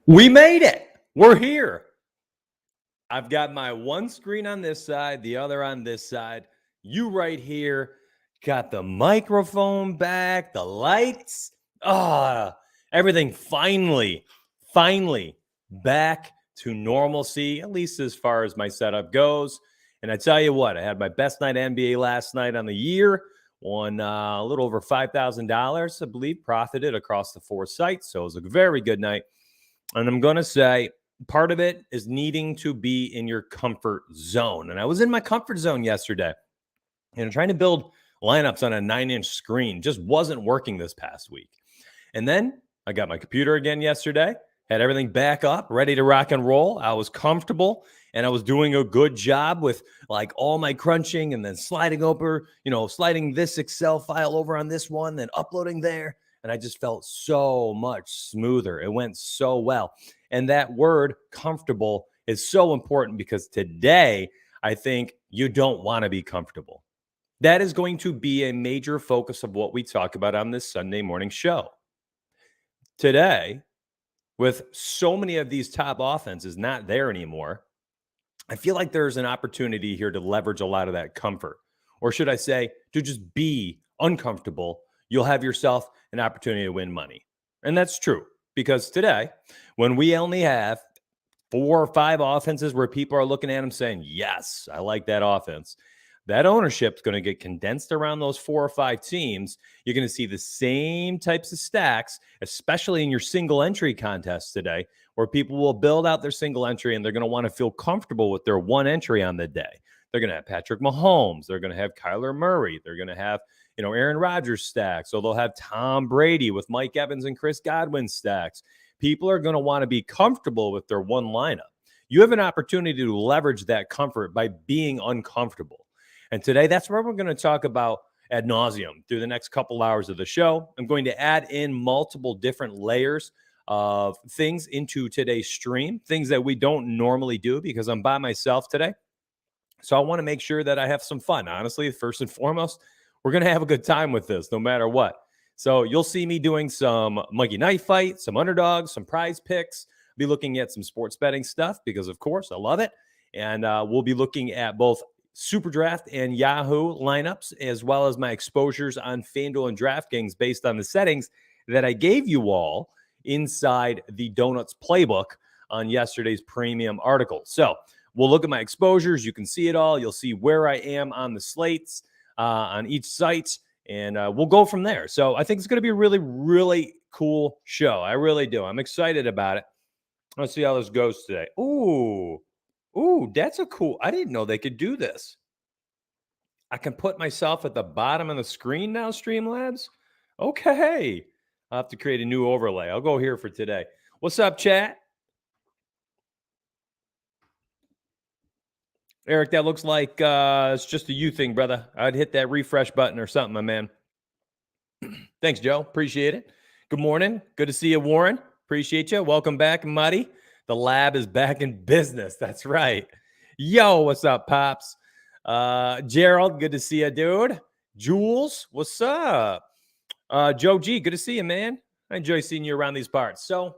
We made it. We're here. I've got my one screen on this side, the other on this side. You right here. Got the microphone back, the lights. Everything finally back to normalcy, at least as far as my setup goes. And I tell you what, I had my best night NBA last night on the year. Won a little over $5,000, I believe, profited across the 4 sites. So it was a very good night. And I'm going to say part of it is needing to be in your comfort zone. And I was in my comfort zone yesterday. And trying to build lineups on a 9-inch screen just wasn't working this past week. And then I got my computer again yesterday, had everything back up, ready to rock and roll. I was comfortable and I was doing a good job with like all my crunching and then sliding over, sliding this Excel file over on this one, then uploading there. And I just felt so much smoother. It went so well. And that word comfortable is so important because today I think you don't want to be comfortable. That is going to be a major focus of what we talk about on this Sunday morning show. Today, with so many of these top offenses not there anymore, I feel like there's an opportunity here to leverage a lot of that comfort. Or should I say, to just be uncomfortable, you'll have yourself an opportunity to win money. And that's true because today, when we only have 4 or 5 offenses where people are looking at them saying, yes, I like that offense, that ownership is going to get condensed around those 4 or 5 teams. You're going to see the same types of stacks, especially in your single entry contests today, where people will build out their single entry and they're going to want to feel comfortable with their one entry on the day. They're going to have Patrick Mahomes. They're going to have Kyler Murray. They're going to have, Aaron Rodgers stacks. So they'll have Tom Brady with Mike Evans and Chris Godwin stacks. People are going to want to be comfortable with their one lineup. You have an opportunity to leverage that comfort by being uncomfortable. And today, that's what we're going to talk about ad nauseum through the next couple hours of the show. I'm going to add in multiple different layers of things into today's stream, things that we don't normally do because I'm by myself today. So I want to make sure that I have some fun. Honestly, first and foremost, we're going to have a good time with this no matter what. So you'll see me doing some Monkey Knife Fight, some underdogs, some prize picks. Be looking at some sports betting stuff because, of course, I love it. And we'll be looking at both Superdraft and Yahoo lineups, as well as my exposures on FanDuel and Draftkings based on the settings that I gave you all inside the Donuts playbook on yesterday's premium article. So we'll look at my exposures. You can see it all. You'll see where I am on the slates on each site, and we'll go from there. So I think it's going to be a really, really cool show. I really do. I'm excited about it. Let's see how this goes today. Ooh, that's a cool. I didn't know they could do this. I can put myself at the bottom of the screen now, Streamlabs. Okay. I'll have to create a new overlay. I'll go here for today. What's up, chat? Eric, that looks like it's just a you thing, brother. I'd hit that refresh button or something, my man. Thanks, Joe. Appreciate it. Good morning. Good to see you, Warren. Appreciate you. Welcome back, Muddy. The lab is back in business. That's right. Yo, what's up, Pops? Gerald, good to see you, dude. Jules, what's up? Joe G, good to see you, man. I enjoy seeing you around these parts. So,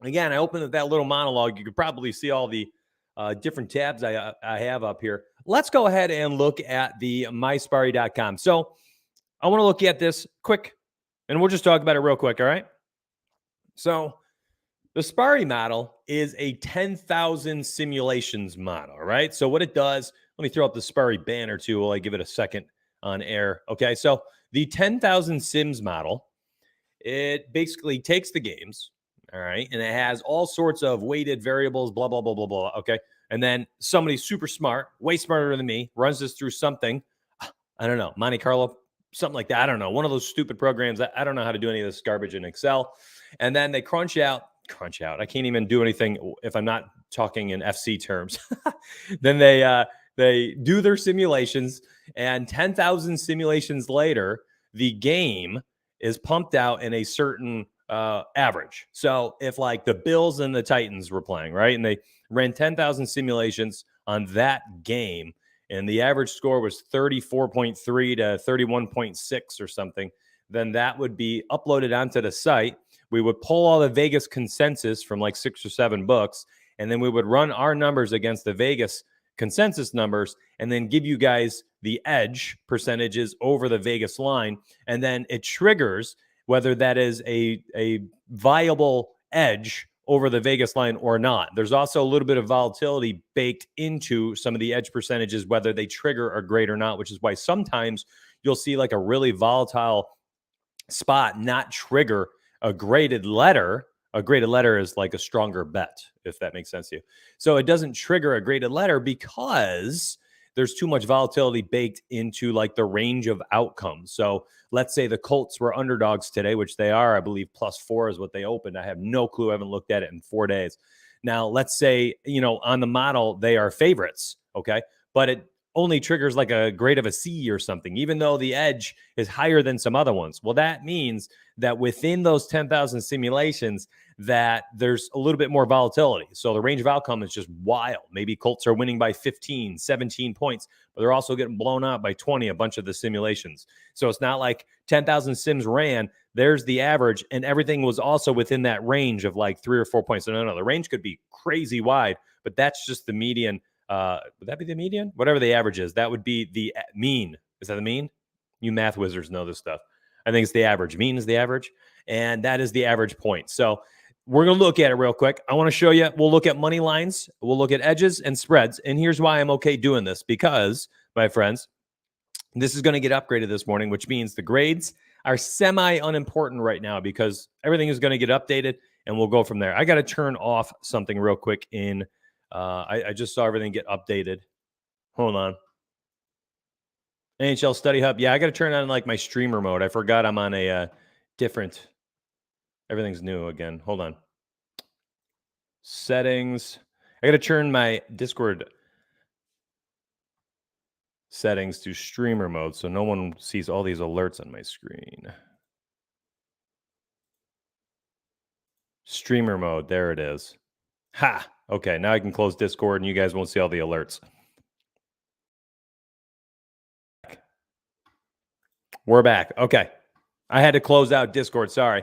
again, I opened with that little monologue. You could probably see all the different tabs I have up here. Let's go ahead and look at the mysparry.com. So, I want to look at this quick, and we'll just talk about it real quick, all right? So, the Sparry model is a 10,000 simulations model, right? So what it does, let me throw up the Sparry banner too while I give it a second on air. Okay, so the 10,000 sims model, it basically takes the games, all right, and it has all sorts of weighted variables, blah, blah, blah, blah, blah, okay? And then somebody super smart, way smarter than me, runs this through something, I don't know, Monte Carlo, something like that. I don't know, one of those stupid programs. I don't know how to do any of this garbage in Excel. And then they crunch out. I can't even do anything if I'm not talking in FC terms. Then they do their simulations, and 10,000 simulations later, the game is pumped out in a certain average. So if like the Bills and the Titans were playing, right, and they ran 10,000 simulations on that game, and the average score was 34.3 to 31.6 or something, then that would be uploaded onto the site we would pull all the Vegas consensus from like 6 or 7 books, and then we would run our numbers against the Vegas consensus numbers and then give you guys the edge percentages over the Vegas line. And then it triggers whether that is a viable edge over the Vegas line or not. There's also a little bit of volatility baked into some of the edge percentages, whether they trigger a grade or not, which is why sometimes you'll see like a really volatile spot not trigger a graded letter. A graded letter is like a stronger bet, if that makes sense to you. So it doesn't trigger a graded letter because there's too much volatility baked into like the range of outcomes. So let's say the Colts were underdogs today, which they are, I believe, +4 is what they opened. I have no clue. I haven't looked at it in 4 days. Now, let's say, on the model, they are favorites. Okay. But it only triggers like a grade of a C or something, even though the edge is higher than some other ones. Well, that means that within those 10,000 simulations, that there's a little bit more volatility. So the range of outcome is just wild. Maybe Colts are winning by 15, 17 points, but they're also getting blown out by 20, a bunch of the simulations. So it's not like 10,000 sims ran, there's the average, and everything was also within that range of like 3 or 4 points. So no, the range could be crazy wide, but that's just the median. Would that be the median? Whatever the average is, that would be the mean. Is that the mean? You math wizards know this stuff. I think it's the average. Mean is the average, and that is the average point. So we're going to look at it real quick. I want to show you. We'll look at money lines. We'll look at edges and spreads. And here's why I'm okay doing this. Because, my friends, this is going to get upgraded this morning, which means the grades are semi-unimportant right now because everything is going to get updated, and we'll go from there. I got to turn off something real quick in I just saw everything get updated. Hold on. NHL Study Hub. Yeah, I got to turn on like my streamer mode. I forgot I'm on a different. Everything's new again. Hold on. Settings. I got to turn my Discord settings to streamer mode so no one sees all these alerts on my screen. Streamer mode. There it is. Ha! Okay, now I can close Discord and you guys won't see all the alerts. We're back. Okay. I had to close out Discord. Sorry.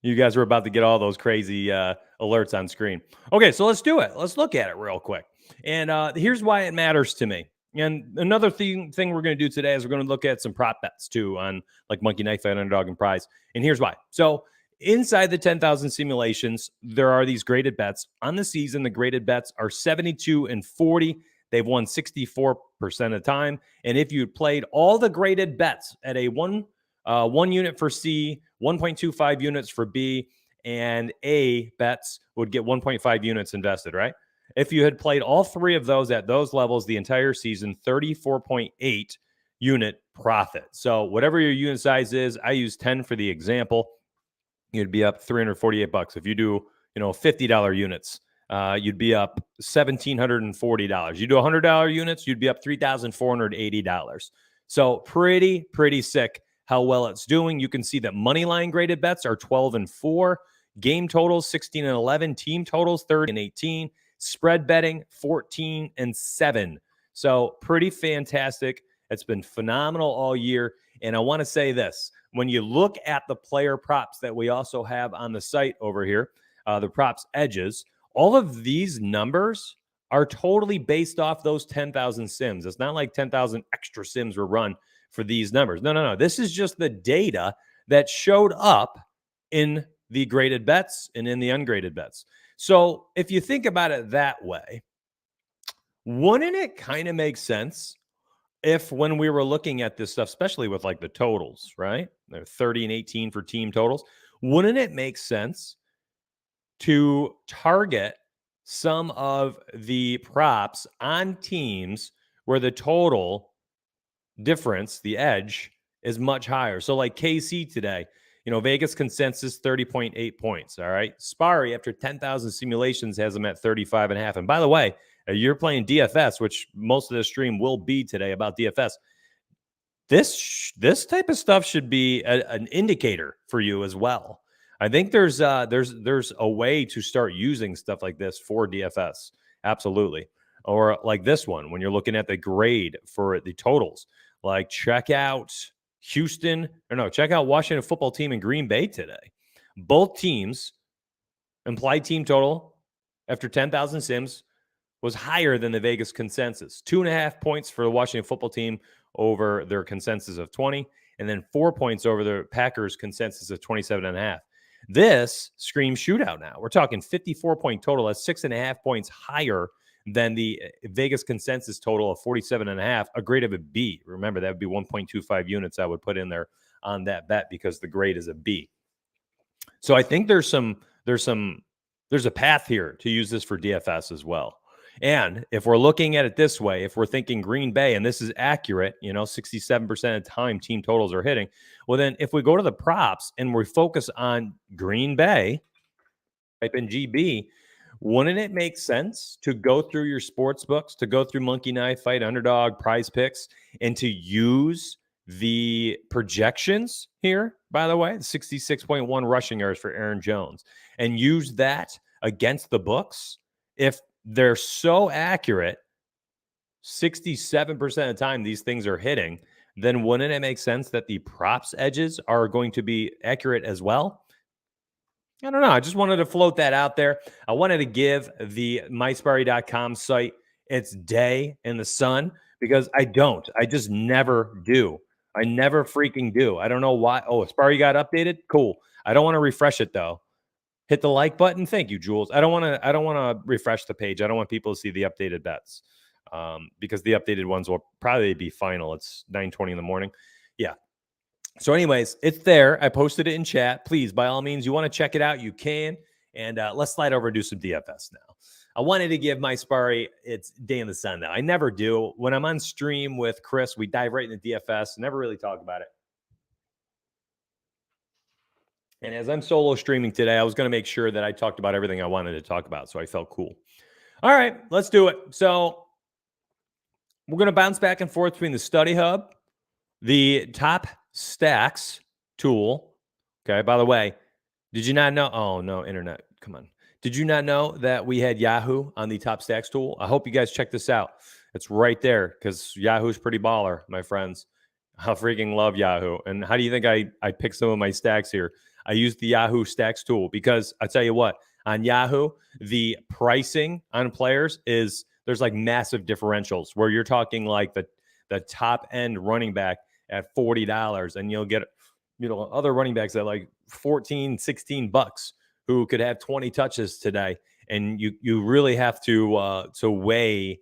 You guys were about to get all those crazy alerts on screen. Okay, so let's do it. Let's look at it real quick. And here's why it matters to me. And another thing we're going to do today is we're going to look at some prop bets too on like Monkey Knife Fight, Underdog, and Prize. And here's why. So inside the 10,000 simulations, there are these graded bets. On the season, the graded bets are 72 and 40. They've won 64% of the time. And if you played all the graded bets at a one unit for C, 1.25 units for B, and A bets would get 1.5 units invested, right? If you had played all three of those at those levels the entire season, 34.8 unit profit. So whatever your unit size is, I use 10 for the example. You'd be up $348. If you do, $50 units, you'd be up $1,740. You do $100 units, you'd be up $3,480. So pretty sick how well it's doing. You can see that money line graded bets are 12 and 4, game totals 16 and 11, team totals 30 and 18, spread betting 14 and 7. So pretty fantastic. It's been phenomenal all year. And I want to say this, when you look at the player props that we also have on the site over here, the props edges, all of these numbers are totally based off those 10,000 sims. It's not like 10,000 extra sims were run for these numbers. No. This is just the data that showed up in the graded bets and in the ungraded bets. So if you think about it that way, wouldn't it kind of make sense if when we were looking at this stuff, especially with like the totals, right? They're 30 and 18 for team totals. Wouldn't it make sense to target some of the props on teams where the total difference, the edge, is much higher? So like KC today, Vegas consensus 30.8 points. All right. Sparry, after 10,000 simulations, has them at 35.5. And by the way, you're playing DFS, which most of the stream will be today about DFS. This type of stuff should be an indicator for you as well. I think there's a way to start using stuff like this for DFS. Absolutely. Or like this one, when you're looking at the grade for the totals, like check out check out Washington football team and Green Bay today. Both teams, implied team total after 10,000 sims was higher than the Vegas consensus. 2.5 points for the Washington football team over their consensus of 20, and then 4 points over the Packers consensus of 27.5. This screams shootout now. We're talking 54-point total. That's 6.5 points higher than the Vegas consensus total of 47.5, a grade of a B. Remember, that would be 1.25 units I would put in there on that bet because the grade is a B. So I think there's a path here to use this for DFS as well. And if we're looking at it this way, if we're thinking Green Bay, and this is accurate, 67% of the time team totals are hitting. Well, then if we go to the props and we focus on Green Bay, type in GB, wouldn't it make sense to go through your sports books, to go through Monkey Knife Fight, Underdog, Prize Picks, and to use the projections here, by the way, 66.1 rushing yards for Aaron Jones, and use that against the books? If they're so accurate, 67% of the time these things are hitting, then wouldn't it make sense that the props edges are going to be accurate as well? I don't know. I just wanted to float that out there. I wanted to give the mysparry.com site its day in the sun because I just never do. I never freaking do. I don't know why. Oh, Sparry got updated? Cool. I don't want to refresh it though. Hit the like button. Thank you, Jules. I don't want to refresh the page. I don't want people to see the updated bets because the updated ones will probably be final. It's 9:20 in the morning. Yeah. So anyways, it's there. I posted it in chat. Please, by all means, you want to check it out, you can. And let's slide over and do some DFS now. I wanted to give my Sparry its day in the sun now. I never do. When I'm on stream with Chris, we dive right into DFS. Never really talk about it. And as I'm solo streaming today, I was going to make sure that I talked about everything I wanted to talk about. So I felt cool. All right, let's do it. So we're going to bounce back and forth between the Study Hub, the Top Stacks tool. Okay, by the way, did you not know? Oh, no, internet. Come on. Did you not know that we had Yahoo on the Top Stacks tool? I hope you guys check this out. It's right there because Yahoo's pretty baller, my friends. I freaking love Yahoo. And how do you think I picked some of my stacks here? I used the Yahoo Stacks tool because I tell you what, on Yahoo, the pricing on players there's like massive differentials where you're talking like the top end running back at $40 and you'll get other running backs at like 14, 16 bucks who could have 20 touches today. And you really have to weigh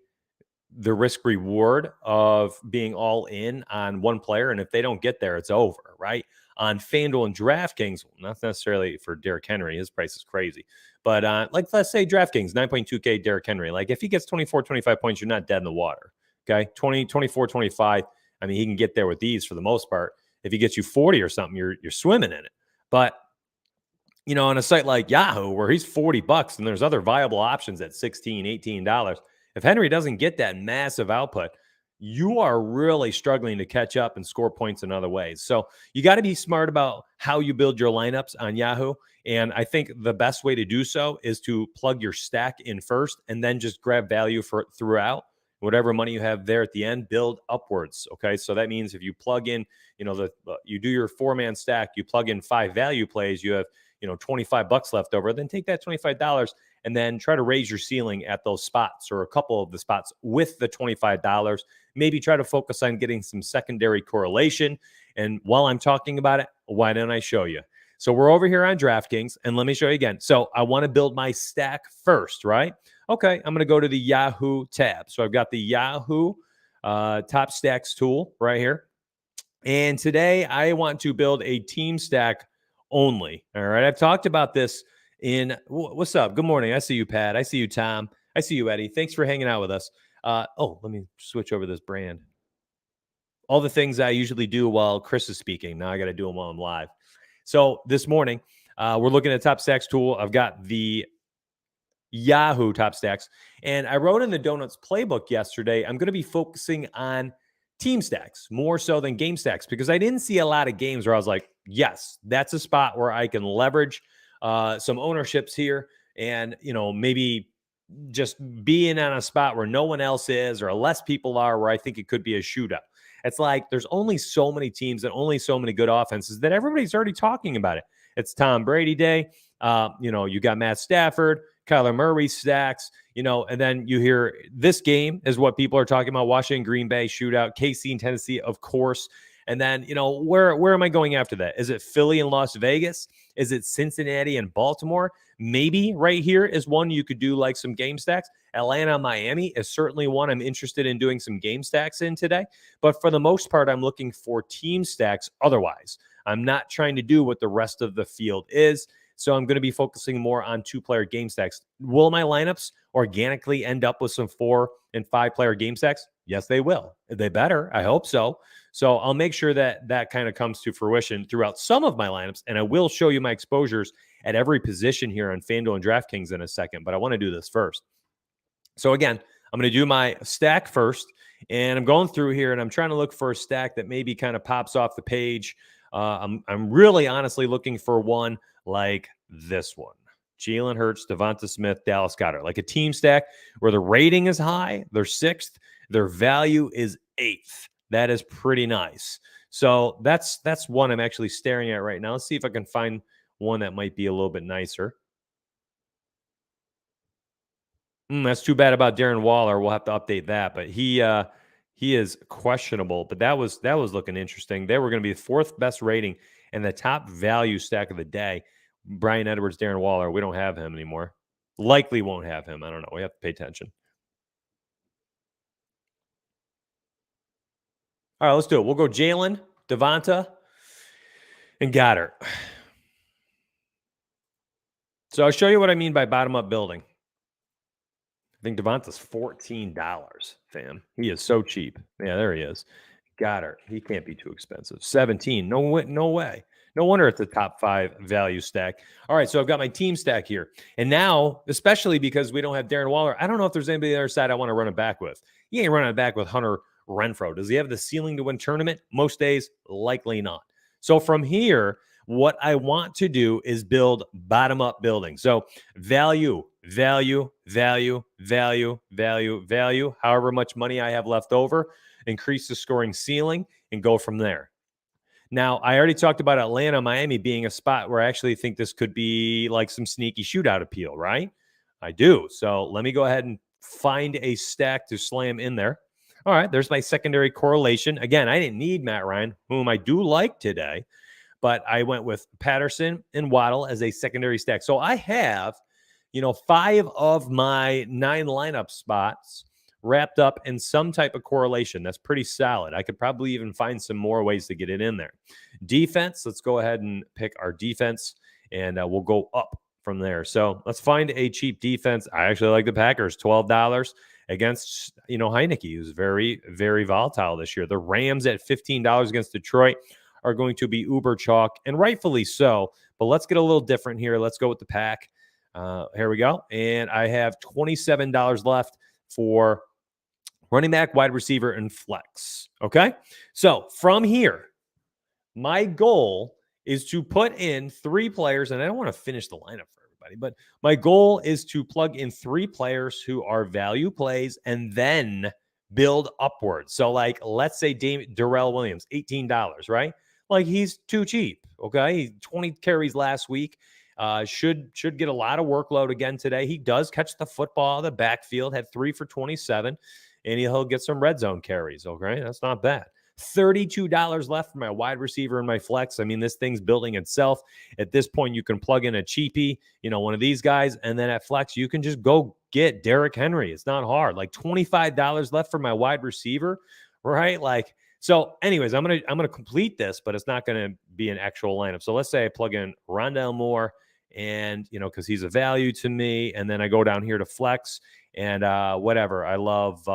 the risk reward of being all in on one player. And if they don't get there, it's over, right? On FanDuel and Draftkings, not necessarily for Derrick Henry, his price is crazy. But like, let's say Draftkings, 9.2K Derrick Henry. Like if he gets 24, 25 points, you're not dead in the water. Okay. 20, 24, 25. I mean, he can get there with these for the most part. If he gets you 40 or something, you're swimming in it. But on a site like Yahoo, where he's $40 and there's other viable options at $16, $18. If Henry doesn't get that massive output, you are really struggling to catch up and score points in other ways. So you got to be smart about how you build your lineups on Yahoo. And I think the best way to do so is to plug your stack in first and then just grab value for throughout. Whatever money you have there at the end, build upwards. Okay. So that means if you plug in, you do your 4-man stack, you plug in 5 value plays, you have, $25 left over, then take that $25 and then try to raise your ceiling at those spots or a couple of the spots with the $25. Maybe try to focus on getting some secondary correlation. And while I'm talking about it, why don't I show you? So we're over here on DraftKings, and let me show you again. So I want to build my stack first, right? Okay, I'm going to go to the Yahoo tab. So I've got the Yahoo Top Stacks tool right here. And today I want to build a team stack only. All right, I've talked about this what's up? Good morning. I see you, Pat. I see you, Tom. I see you, Eddie. Thanks for hanging out with us. Let me switch over this brand. All the things I usually do while Chris is speaking. Now I got to do them while I'm live. So this morning, we're looking at Top Stacks tool. I've got the Yahoo Top Stacks. And I wrote in the Donuts playbook yesterday, I'm going to be focusing on team stacks more so than game stacks because I didn't see a lot of games where I was like, yes, that's a spot where I can leverage some ownerships here and, maybe just being on a spot where no one else is or less people are where I think it could be a shootout. It's like there's only so many teams and only so many good offenses that everybody's already talking about it. It's Tom Brady day. You got Matt Stafford, Kyler Murray stacks, and then you hear this game is what people are talking about. Washington, Green Bay shootout, KC and Tennessee, of course. And then, where am I going after that? Is it Philly and Las Vegas? Is it Cincinnati and Baltimore? Maybe right here is one you could do like some game stacks. Atlanta, Miami is certainly one I'm interested in doing some game stacks in today. But for the most part, I'm looking for team stacks otherwise. I'm not trying to do what the rest of the field is. So I'm going to be focusing more on 2-player game stacks. Will my lineups organically end up with some 4- and 5-player game stacks? Yes, they will. They better. I hope so. So I'll make sure that kind of comes to fruition throughout some of my lineups, and I will show you my exposures at every position here on FanDuel and Draftkings in a second, but I want to do this first. So again, I'm going to do my stack first, and I'm going through here, and I'm trying to look for a stack that maybe kind of pops off the page. I'm really honestly looking for one like this one. Jalen Hurts, Devonta Smith, Dallas Goedert, like a team stack where the rating is high, they're 6th, their value is 8th. That is pretty nice. So that's one I'm actually staring at right now. Let's see if I can find one that might be a little bit nicer. That's too bad about Darren Waller. We'll have to update that, but he is questionable. But that was looking interesting. They were going to be the 4th best rating and the top value stack of the day. Brian Edwards, Darren Waller. We don't have him anymore. Likely won't have him. I don't know. We have to pay attention. All right, let's do it. We'll go Jalen, Devonta, and Goddard. So I'll show you what I mean by bottom-up building. I think Devonta's $14, fam. He is so cheap. Yeah, there he is. Goddard. He can't be too expensive. 17. No way. No wonder it's a top 5 value stack. All right, so I've got my team stack here. And now, especially because we don't have Darren Waller, I don't know if there's anybody on the other side I want to run it back with. He ain't running it back with Hunter Renfrow. Does he have the ceiling to win tournament? Most days, likely not. So from here, what I want to do is build bottom-up building. So value, however much money I have left over, increase the scoring ceiling, and go from there. Now, I already talked about Atlanta, Miami being a spot where I actually think this could be like some sneaky shootout appeal, right? I do. So let me go ahead and find a stack to slam in there. All right, there's my secondary correlation. Again, I didn't need Matt Ryan, whom I do like today, but I went with Patterson and Waddle as a secondary stack. So I have, 5 of my 9 lineup spots wrapped up in some type of correlation. That's pretty solid. I could probably even find some more ways to get it in there. Defense, let's go ahead and pick our defense, and we'll go up from there. So let's find a cheap defense. I actually like the Packers, $12 against, Heineke, who's very, very volatile this year. The Rams at $15 against Detroit are going to be uber chalk, and rightfully so. But let's get a little different here. Let's go with the Pack. Here we go. And I have $27 left for running back, wide receiver, and flex. Okay? So from here, my goal is to put in 3 players, and I don't want to finish the lineup for everybody, but my goal is to plug in 3 players who are value plays and then build upwards. So, like, let's say Darrell Williams, $18, right? Like, he's too cheap, okay? 20 carries last week. Should get a lot of workload again today. He does catch the football out of the backfield, had 3 for 27, and he'll get some red zone carries, okay? That's not bad. $32 left for my wide receiver and my flex. I mean, this thing's building itself. At this point, you can plug in a cheapie, one of these guys, and then at flex, you can just go get Derrick Henry. It's not hard. Like $25 left for my wide receiver, right? Like, so anyways, I'm gonna complete this, but it's not gonna be an actual lineup. So let's say I plug in Rondale Moore, and because he's a value to me, and then I go down here to flex and whatever. I love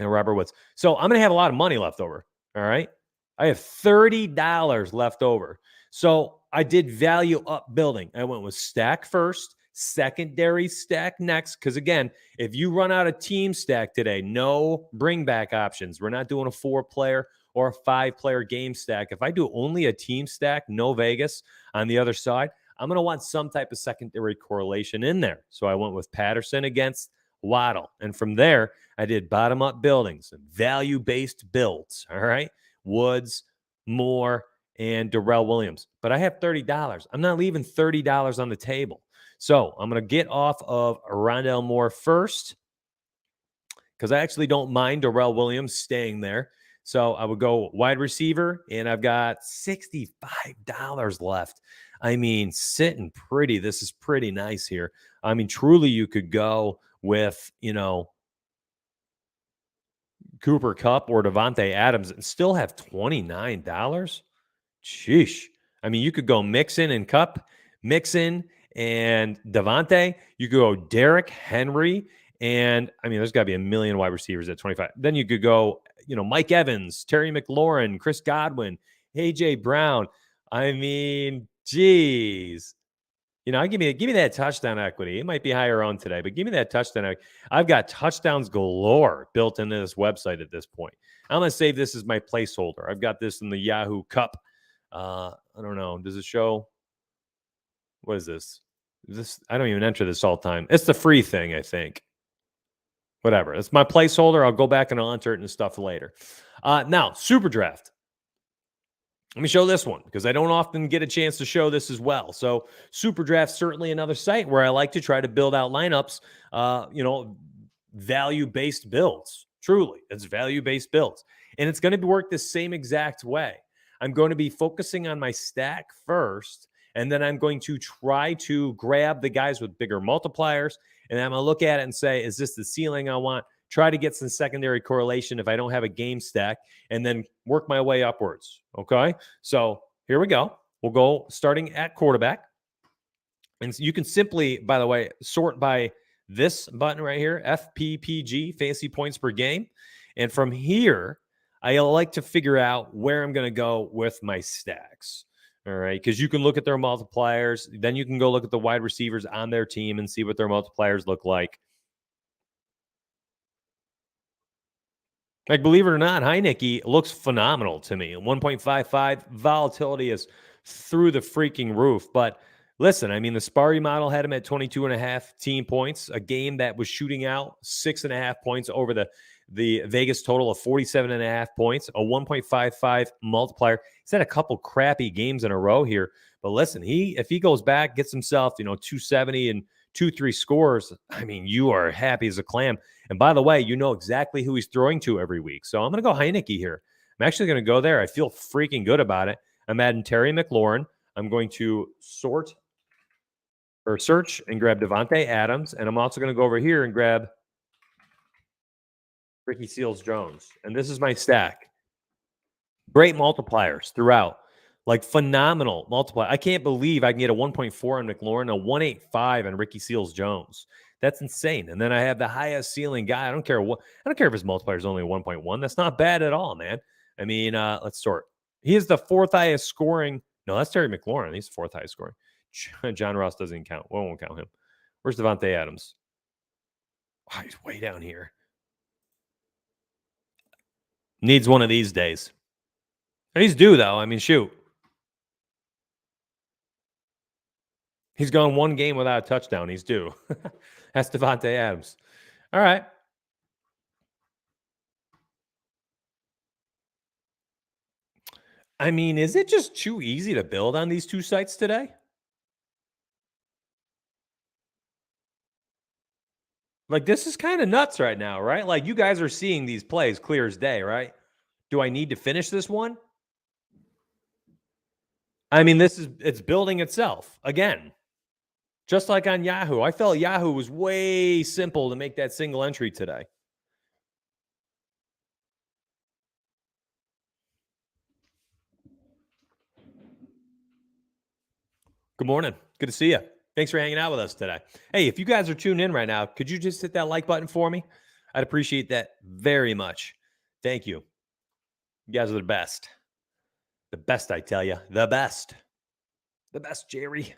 and Robert Woods. So I'm going to have a lot of money left over. All right. I have $30 left over. So I did value up building. I went with stack first, secondary stack next. Because again, if you run out of team stack today, no bring back options. We're not doing a 4-player or a 5-player game stack. If I do only a team stack, no Vegas on the other side, I'm going to want some type of secondary correlation in there. So I went with Patterson against Waddle. And from there, I did bottom-up buildings and value-based builds. All right. Woods, Moore, and Darrell Williams. But I have $30. I'm not leaving $30 on the table. So I'm going to get off of Rondell Moore first because I actually don't mind Darrell Williams staying there. So I would go wide receiver, and I've got $65 left. I mean, sitting pretty. This is pretty nice here. I mean, truly, you could go with, Cooper Kupp or Devonte Adams and still have $29. Sheesh. I mean, you could go Mixon and Kupp, Mixon and Devontae. You could go Derrick Henry. And I mean, there's got to be a million wide receivers at 25. Then you could go, Mike Evans, Terry McLaurin, Chris Godwin, A.J. Brown. I mean, geez. Give me that touchdown equity. It might be higher on today, but give me that touchdown. I've got touchdowns galore built into this website at this point. I'm going to save this as my placeholder. I've got this in the Yahoo Cup. I don't know. Does it show? What is this? I don't even enter this all the time. It's the free thing, I think. Whatever. It's my placeholder. I'll go back and I'll enter it and stuff later. Now, Superdraft. Let me show this one because I don't often get a chance to show this as well. So Superdraft, certainly another site where I like to try to build out lineups, value-based builds. Truly, it's value-based builds. And it's going to work the same exact way. I'm going to be focusing on my stack first, and then I'm going to try to grab the guys with bigger multipliers, and I'm going to look at it and say, is this the ceiling I want? Try to get some secondary correlation if I don't have a game stack, and then work my way upwards. Okay, so here we go. We'll go starting at quarterback. And so you can simply, by the way, sort by this button right here, FPPG, fantasy points per game. And from here, I like to figure out where I'm going to go with my stacks. All right, because you can look at their multipliers. Then you can go look at the wide receivers on their team and see what their multipliers look like. Like, believe it or not, Heineke looks phenomenal to me. 1.55 volatility is through the freaking roof. But listen, I mean, the Sparry model had him at 22.5 team points, a game that was shooting out 6.5 points over the Vegas total of 47.5 points, a 1.55 multiplier. He's had a couple crappy games in a row here. But listen, if he goes back, gets himself, 270 and 2-3 scores, I mean, you are happy as a clam. And by the way, you know exactly who he's throwing to every week. So I'm going to go Heineke here. I'm actually going to go there. I feel freaking good about it. I'm adding Terry McLaurin. I'm going to search and grab Devonte Adams. And I'm also going to go over here and grab Ricky Seals-Jones. And this is my stack. Great multipliers throughout. Like, phenomenal multiplier. I can't believe I can get a 1.4 on McLaurin, a 1.85 on Ricky Seals-Jones. That's insane. And then I have the highest ceiling guy. I don't care if his multiplier is only a 1.1. That's not bad at all, man. I mean, let's sort. He is the fourth highest scoring. No, that's Terry McLaurin. He's the fourth highest scoring. John Ross doesn't count. We won't count him. Where's Devonte Adams? Oh, he's way down here. Needs one of these days. He's due, though. I mean, shoot. He's gone one game without a touchdown. He's due. That's Devonte Adams. All right. I mean, is it just too easy to build on these two sites today? Like, this is kind of nuts right now, right? Like, you guys are seeing these plays clear as day, right? Do I need to finish this one? I mean, it's building itself again. Just like on Yahoo. I felt Yahoo was way simple to make that single entry today. Good morning. Good to see you. Thanks for hanging out with us today. Hey, if you guys are tuned in right now, could you just hit that like button for me? I'd appreciate that very much. Thank you. You guys are the best. The best, I tell you. The best. The best, Jerry.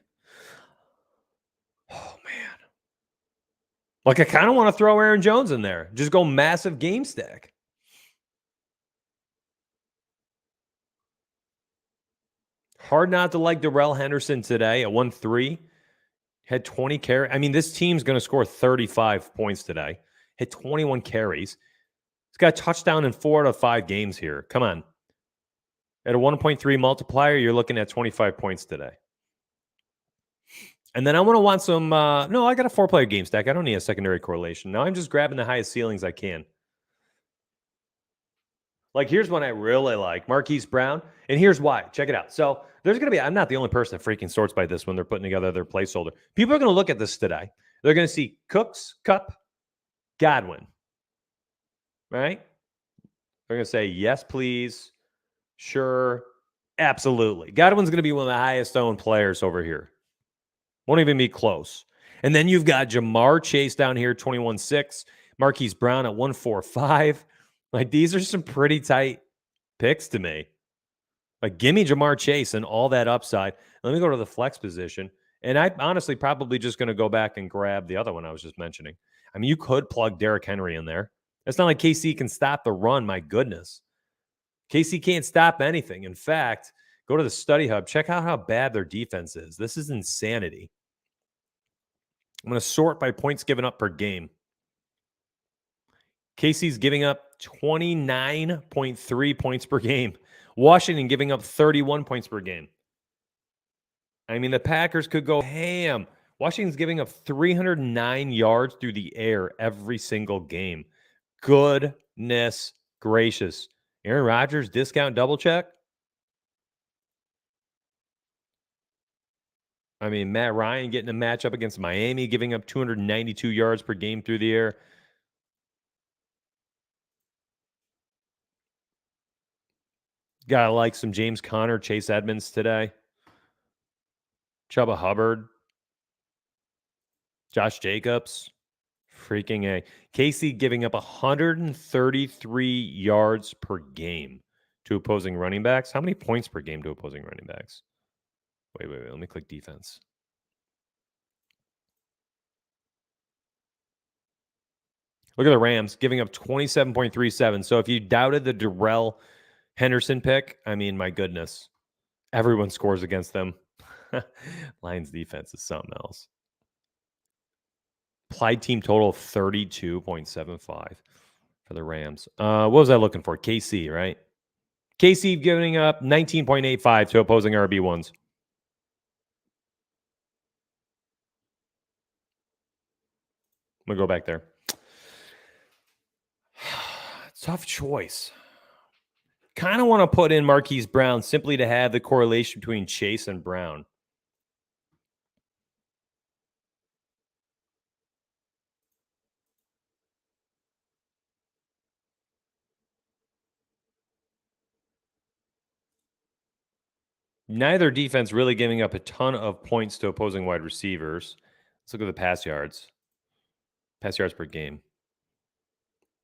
Oh, man. Like, I kind of want to throw Aaron Jones in there. Just go massive game stack. Hard not to like Darrell Henderson today at 1-3. Had 20 carries. I mean, this team's going to score 35 points today. Hit 21 carries. He's got a touchdown in 4 out of 5 games here. Come on. At a 1.3 multiplier, you're looking at 25 points today. And then I want some, no, I got a 4-player game stack. I don't need a secondary correlation. Now I'm just grabbing the highest ceilings I can. Like, here's one I really like, Marquise Brown. And here's why. Check it out. So there's going to be, I'm not the only person that freaking sorts by this when they're putting together their placeholder. People are going to look at this today. They're going to see Cooks, Cup, Godwin. Right? They're going to say, yes, please. Sure. Absolutely. Godwin's going to be one of the highest owned players over here. Won't even be close. And then you've got Jamar Chase down here, 21.6. Marquise Brown at 145. Like, these are some pretty tight picks to me. Like, give me Jamar Chase and all that upside. Let me go to the flex position. And I'm honestly probably just going to go back and grab the other one I was just mentioning. I mean, you could plug Derrick Henry in there. It's not like KC can stop the run. My goodness. KC can't stop anything. In fact, go to the study hub. Check out how bad their defense is. This is insanity. I'm going to sort by points given up per game. KC's giving up 29.3 points per game. Washington giving up 31 points per game. I mean, the Packers could go ham. Washington's giving up 309 yards through the air every single game. Goodness gracious. Aaron Rodgers, discount double check? I mean, Matt Ryan getting a matchup against Miami, giving up 292 yards per game through the air. Gotta like some James Conner, Chase Edmonds today. Chuba Hubbard. Josh Jacobs. Freaking A. KC giving up 133 yards per game to opposing running backs. How many points per game to opposing running backs? Wait. Let me click defense. Look at the Rams giving up 27.37. So if you doubted the Darrell Henderson pick, I mean, my goodness. Everyone scores against them. Lions defense is something else. Applied team total of 32.75 for the Rams. What was I looking for? KC, right? KC giving up 19.85 to opposing RB1s. I'm going to go back there. Tough choice. Kind of want to put in Marquise Brown simply to have the correlation between Chase and Brown. Neither defense really giving up a ton of points to opposing wide receivers. Let's look at the pass yards. Pass yards per game.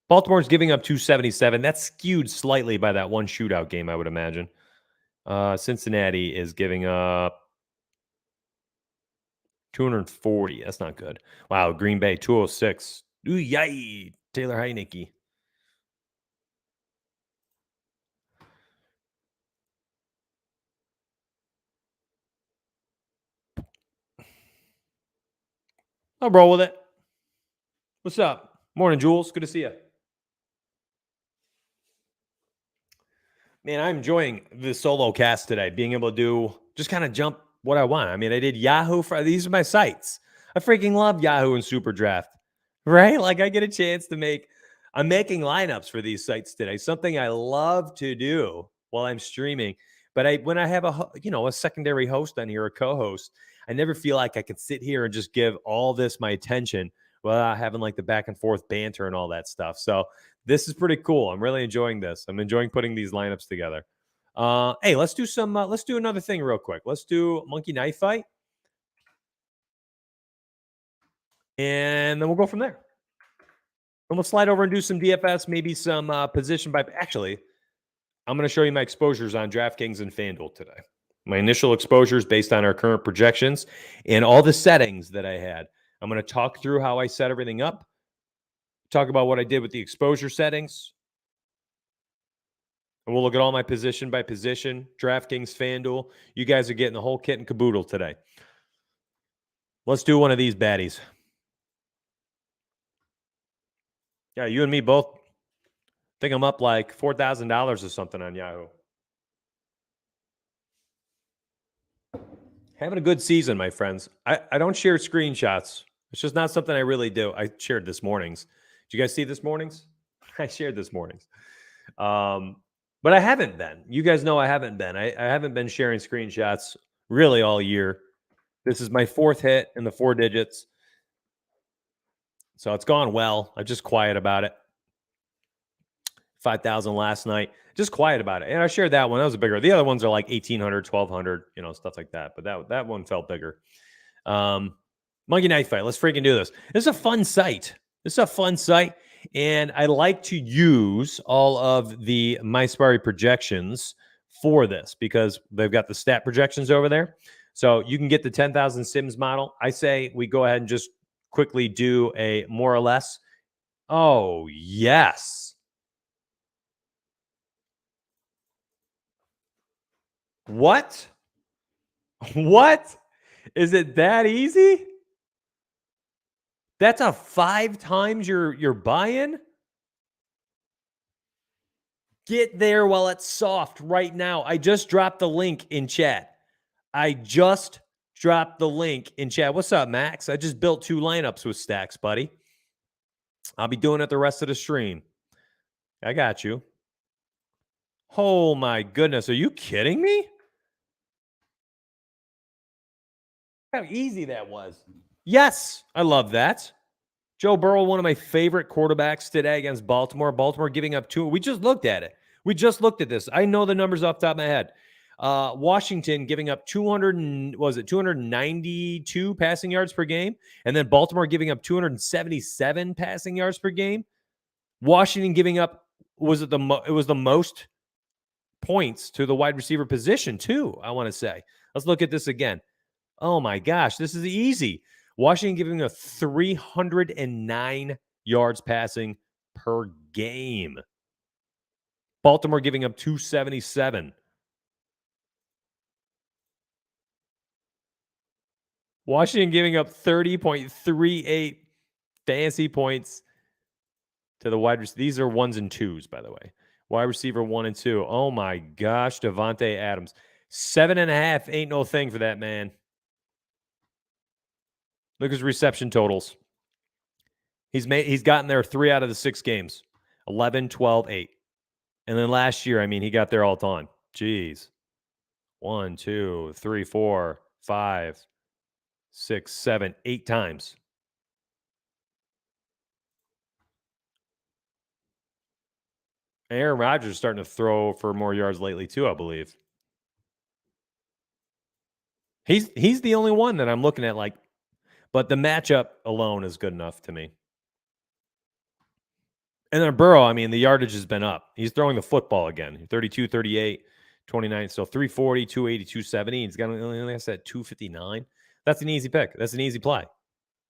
Baltimore's giving up 277. That's skewed slightly by that one shootout game, I would imagine. Cincinnati is giving up 240. That's not good. Wow, Green Bay, 206. Ooh, yay, Taylor Heinicke. I'll roll with it. What's up? Morning, Jules. Good to see you. Man, I'm enjoying the solo cast today, being able to do just kind of jump what I want. I mean, I did Yahoo for these are my sites. I freaking love Yahoo and Superdraft, right? Like I get a chance to I'm making lineups for these sites today, something I love to do while I'm streaming. But when I have a secondary host on here, a co-host, I never feel like I can sit here and just give all this my attention without having like the back and forth banter and all that stuff. So this is pretty cool. I'm really enjoying this. I'm enjoying putting these lineups together. Hey, let's do another thing real quick. Let's do Monkey Knife Fight. And then we'll go from there. And we'll slide over and do some DFS, maybe some position by. Actually, I'm going to show you my exposures on DraftKings and FanDuel today. My initial exposures based on our current projections and all the settings that I had. I'm going to talk through how I set everything up, talk about what I did with the exposure settings, and we'll look at all my position by position, DraftKings, FanDuel. You guys are getting the whole kit and caboodle today. Let's do one of these baddies. Yeah, you and me both. I think I'm up like $4,000 or something on Yahoo. Having a good season, my friends. I don't share screenshots. It's just not something I really do. I shared this morning's. Did you guys see this morning's? I shared this morning's. But I haven't been. You guys know I haven't been. I haven't been sharing screenshots really all year. This is my 4th hit in the 4 digits. So it's gone well. I'm just quiet about it. 5,000 last night. Just quiet about it. And I shared that one. That was a bigger. The other ones are like 1,800, 1,200, stuff like that. But that one felt bigger. Monkey Knife Fight. Let's freaking do this. This is a fun site. And I like to use all of the MySparry projections for this because they've got the stat projections over there. So you can get the 10,000 Sims model. I say we go ahead and just quickly do a more or less. Oh, yes. What? What? Is it that easy? That's a 5 times your buy-in? Get there while it's soft right now. I just dropped the link in chat. What's up, Max? I just built 2 lineups with stacks, buddy. I'll be doing it the rest of the stream. I got you. Oh, my goodness. Are you kidding me? How easy that was. Yes, I love that. Joe Burrow, one of my favorite quarterbacks today against Baltimore. Baltimore giving up 2. We just looked at it. We just looked at this. I know the numbers off the top of my head. Washington giving up 292 passing yards per game, and then Baltimore giving up 277 passing yards per game. Washington giving up it was the most points to the wide receiver position too, I want to say. Let's look at this again. Oh my gosh, this is easy. Washington giving up 309 yards passing per game. Baltimore giving up 277. Washington giving up 30.38 fantasy points to the wide receiver. These are 1s and 2s, by the way. Wide receiver 1 and 2. Oh my gosh, Devonte Adams. 7.5 ain't no thing for that man. Look at his reception totals. He's gotten there 3 out of the 6 games. 11, 12, 8. And then last year, he got there all the time. Jeez. 1, 2, 3, 4, 5, 6, 7, 8 times. Aaron Rodgers is starting to throw for more yards lately too, I believe. He's the only one that I'm looking at, but the matchup alone is good enough to me. And then Burrow, the yardage has been up. He's throwing the football again. 32, 38, 29. So 340, 280, 270. He's got, like I said, 259. That's an easy pick. That's an easy play.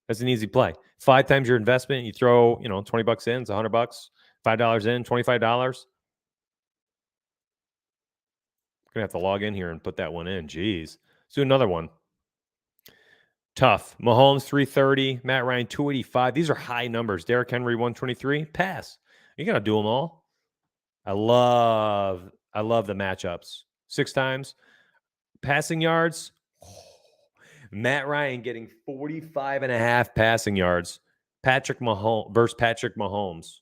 5 times your investment. You throw, $20 in, it's $100. $5 in, $25. Gonna have to log in here and put that one in. Jeez. Let's do another one. Tough. Mahomes 330, Matt Ryan 285. These are high numbers. Derrick Henry 123. Pass. You gotta do them all. I love the matchups. 6 times. Passing yards. Matt Ryan getting 45.5 passing yards. Patrick Mahomes.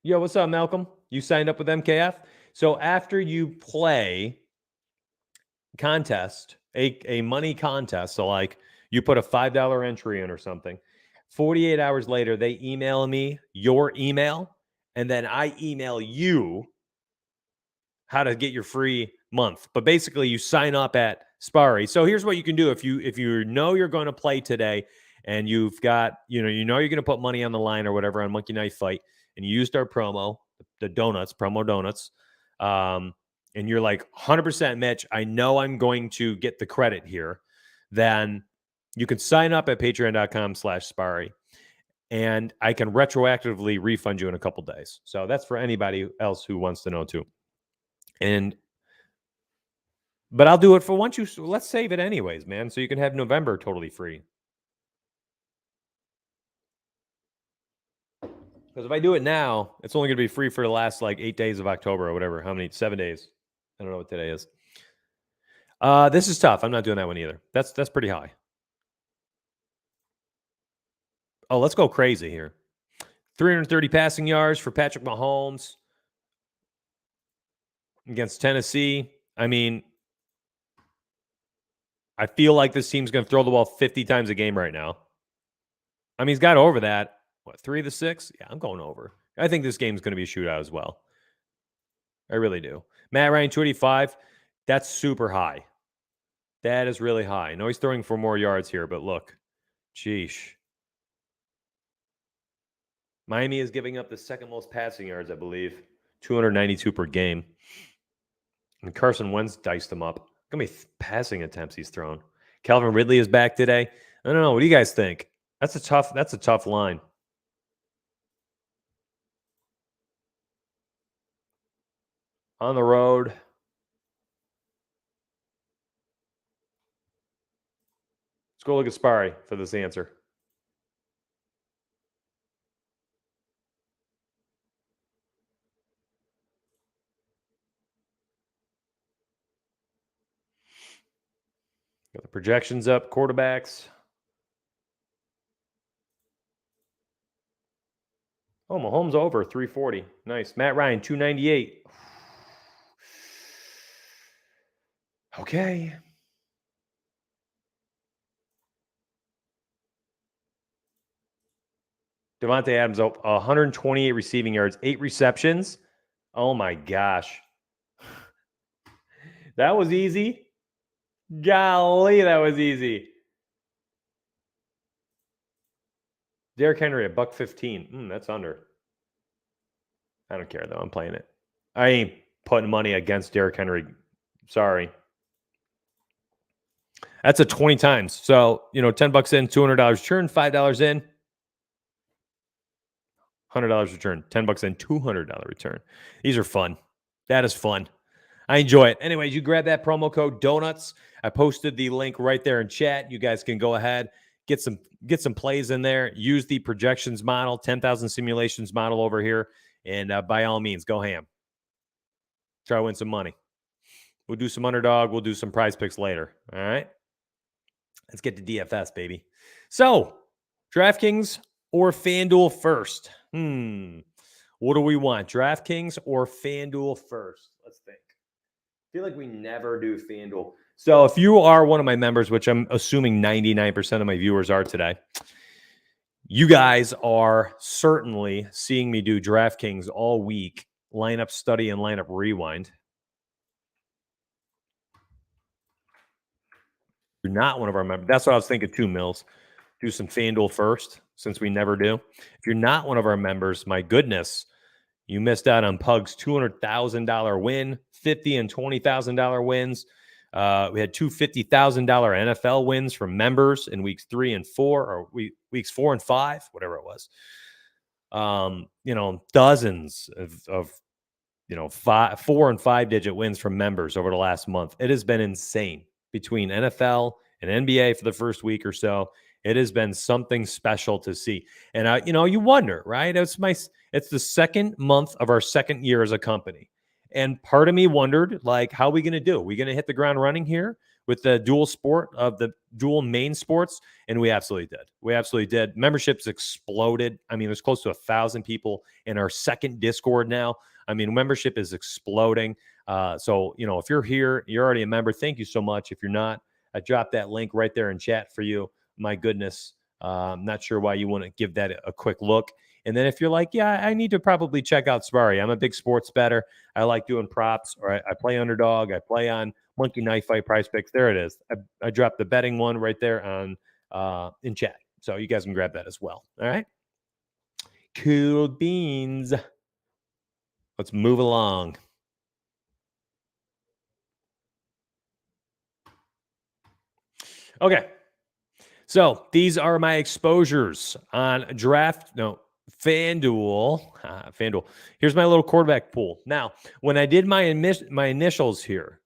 Yo, what's up, Malcolm? You signed up with MKF? So after you play contest, a money contest, so like you put a $5 entry in or something, 48 hours later, they email me your email, and then I email you how to get your free month. But basically, you sign up at Sparry. So here's what you can do if you know you're going to play today, and you've got you're going to put money on the line or whatever on Monkey Knife Fight, and you used our promo, the promo donuts, and you're like 100% Mitch, I know I'm going to get the credit here, then you can sign up at patreon.com/Sparry, and I can retroactively refund you in a couple days. So that's for anybody else who wants to know too. And But I'll do it for once you. Let's save it anyways, man. So you can have November totally free. Because if I do it now, it's only going to be free for the last like 8 days of October or whatever. How many? 7 days. I don't know what today is. This is tough. I'm not doing that one either. That's pretty high. Oh, let's go crazy here. 330 passing yards for Patrick Mahomes against Tennessee. I mean, I feel like this team's going to throw the ball 50 times a game right now. I mean, he's got over that. What, 3 of the 6? Yeah, I'm going over. I think this game's going to be a shootout as well. I really do. Matt Ryan, 285. That's super high. That is really high. I know he's throwing for more yards here, but look. Sheesh. Miami is giving up the second most passing yards, I believe. 292 per game. And Carson Wentz diced him up. How many passing attempts he's thrown? Calvin Ridley is back today. I don't know. What do you guys think? That's a tough line. On the road. Let's go look at Sparry for this answer. Got the projections up, quarterbacks. Oh, Mahomes over 340. Nice. Matt Ryan, 298. Okay. Devonte Adams, 128 receiving yards, 8 receptions. Oh my gosh. That was easy. Golly, that was easy. Derrick Henry, $1.15. That's under. I don't care, though. I'm playing it. I ain't putting money against Derrick Henry. Sorry. That's a 20 times. So, $10 in, $200 return, $5 in, $100 return, $10 in, $200 return. These are fun. That is fun. I enjoy it. Anyways, you grab that promo code Donuts. I posted the link right there in chat. You guys can go ahead, get some plays in there. Use the projections model, 10,000 simulations model over here, and by all means, go ham. Try to win some money. We'll do some underdog. We'll do some prize picks later. All right. Let's get to DFS, baby. So, DraftKings or FanDuel first? What do we want? DraftKings or FanDuel first? Let's think. I feel like we never do FanDuel. So if you are one of my members, which I'm assuming 99% of my viewers are today, you guys are certainly seeing me do DraftKings all week, lineup study and lineup rewind. You're not one of our members. That's what I was thinking too, Mills. Do some FanDuel first, since we never do. If you're not one of our members, my goodness, you missed out on Pug's $200,000 win, $50,000 and $20,000 wins. We had two $50,000 NFL wins from members in weeks 3 and 4, or weeks 4 and 5, whatever it was. Dozens of 4 and 5 digit wins from members over the last month. It has been insane between NFL and NBA for the first week or so. It has been something special to see. And, you wonder, right? It's the second month of our second year as a company. And part of me wondered, how are we going to do? Are we going to hit the ground running here with the dual sport of the dual main sports? And we absolutely did. We absolutely did. Memberships exploded. I mean, there's close to 1,000 people in our second Discord now. I mean, membership is exploding. So, if you're here, you're already a member. Thank you so much. If you're not, I dropped that link right there in chat for you. My goodness. I'm not sure why you want to give that a quick look. And then if you're like, yeah, I need to probably check out Sparry. I'm a big sports bettor. I like doing props, or I play underdog. I play on Monkey Knife Fight Prize Picks. There it is. I dropped the betting one right there on in chat. So you guys can grab that as well. All right. Cool beans. Let's move along. Okay. So these are my exposures on FanDuel. FanDuel. Here's my little quarterback pool. Now, when I did my initials here,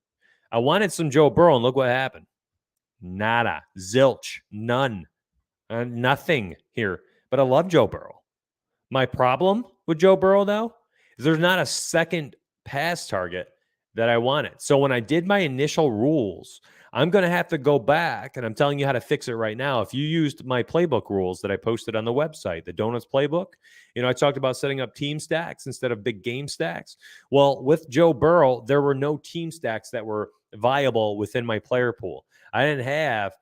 I wanted some Joe Burrow, and look what happened. Nada. Zilch. None. Nothing here. But I love Joe Burrow. My problem with Joe Burrow, though, is there's not a second pass target that I wanted. So when I did my initial rules, I'm going to have to go back, and I'm telling you how to fix it right now. If you used my playbook rules that I posted on the website, the Donuts Playbook, I talked about setting up team stacks instead of big game stacks. Well, with Joe Burrow, there were no team stacks that were viable within my player pool. I didn't have,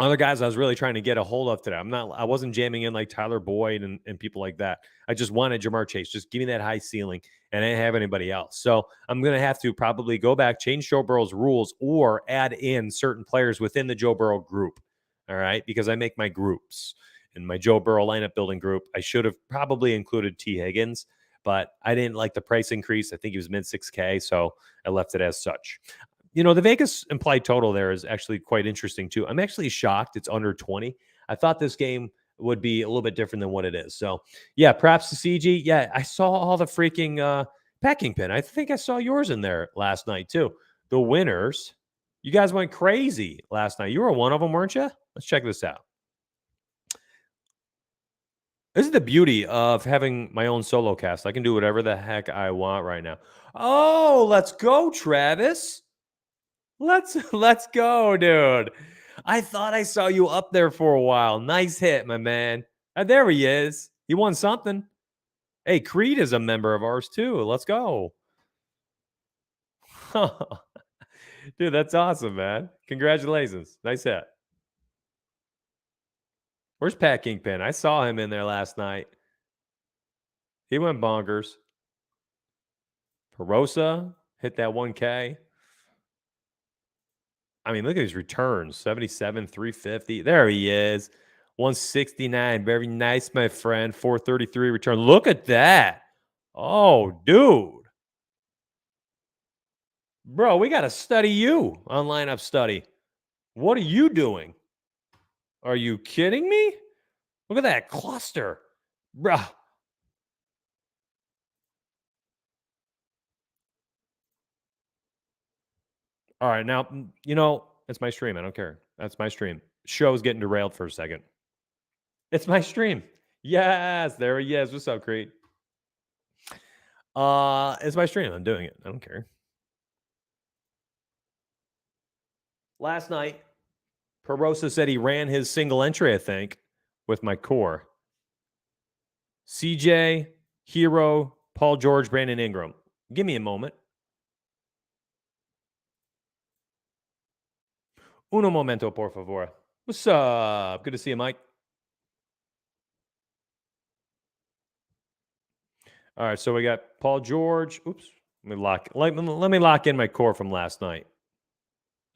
other guys I was really trying to get a hold of today. I wasn't jamming in like Tyler Boyd and people like that. I just wanted Jamar Chase. Just give me that high ceiling, and I didn't have anybody else. So I'm going to have to probably go back, change Joe Burrow's rules, or add in certain players within the Joe Burrow group. All right. Because I make my groups. In my Joe Burrow lineup building group, I should have probably included T. Higgins, but I didn't like the price increase. I think he was mid 6K. So I left it as such. The Vegas implied total there is actually quite interesting too. I'm actually shocked it's under 20. I thought this game would be a little bit different than what it is. So, yeah, props to CG. Yeah, I saw all the freaking packing pin. I think I saw yours in there last night too. The winners, you guys went crazy last night. You were one of them, weren't you? Let's check this out. This is the beauty of having my own solo cast. I can do whatever the heck I want right now. Oh, let's go, Travis. Let's go, dude. I thought I saw you up there for a while. Nice hit, my man. There he is. He won something. Hey, Creed is a member of ours too. Let's go. Dude, that's awesome, man. Congratulations. Nice hit. Where's Pat Kingpin? I saw him in there last night. He went bonkers. Perosa hit that 1K. I mean, look at his returns. 77, 350. There he is. 169. Very nice, my friend. 433 return. Look at that. Oh, dude. Bro, we got to study you on lineup study. What are you doing? Are you kidding me? Look at that cluster. Bro. All right, now, it's my stream. I don't care. That's my stream. Show's getting derailed for a second. It's my stream. Yes, there he is. What's up, Creed? It's my stream. I'm doing it. I don't care. Last night, Perosa said he ran his single entry, I think, with my core. CJ, Hero, Paul George, Brandon Ingram. Give me a moment. Uno momento, por favor. What's up? Good to see you, Mike. All right, so we got Paul George. Oops. Let me lock in my core from last night.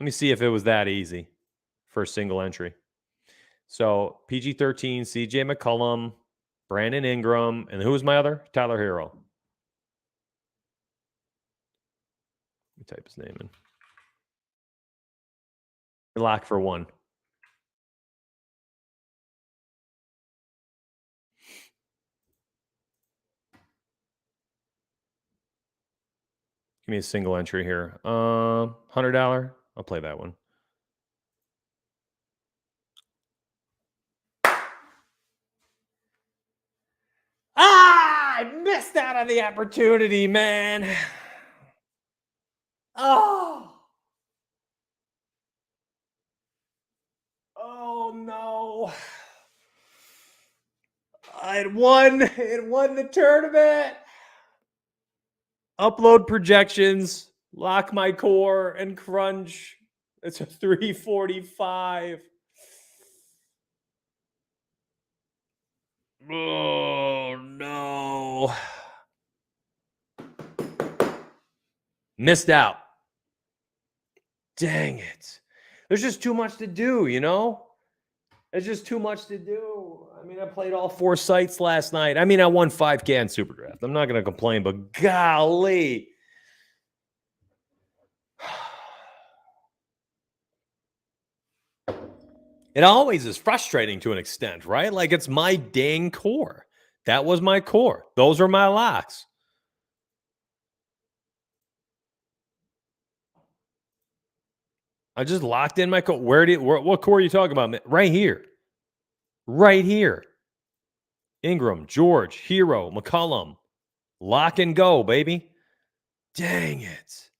Let me see if it was that easy for a single entry. So PG-13, CJ McCollum, Brandon Ingram, and who was my other? Tyler Hero. Let me type his name in. Lock for one. Give me a single entry here. $100. I'll play that one. I missed out on the opportunity, man. Oh no. It won the tournament. Upload projections, lock my core, and crunch. It's a 345. Oh, no. Missed out. Dang it. There's just too much to do, There's just too much to do. I mean, I played all 4 sites last night. I mean, I won 5K in Superdraft. I'm not going to complain, but golly. It always is frustrating to an extent, right? Like, it's my dang core. That was my core. Those are my locks. I just locked in my core. What core are you talking about? Right here. Right here. Ingram, George, Hero, McCollum. Lock and go, baby. Dang it.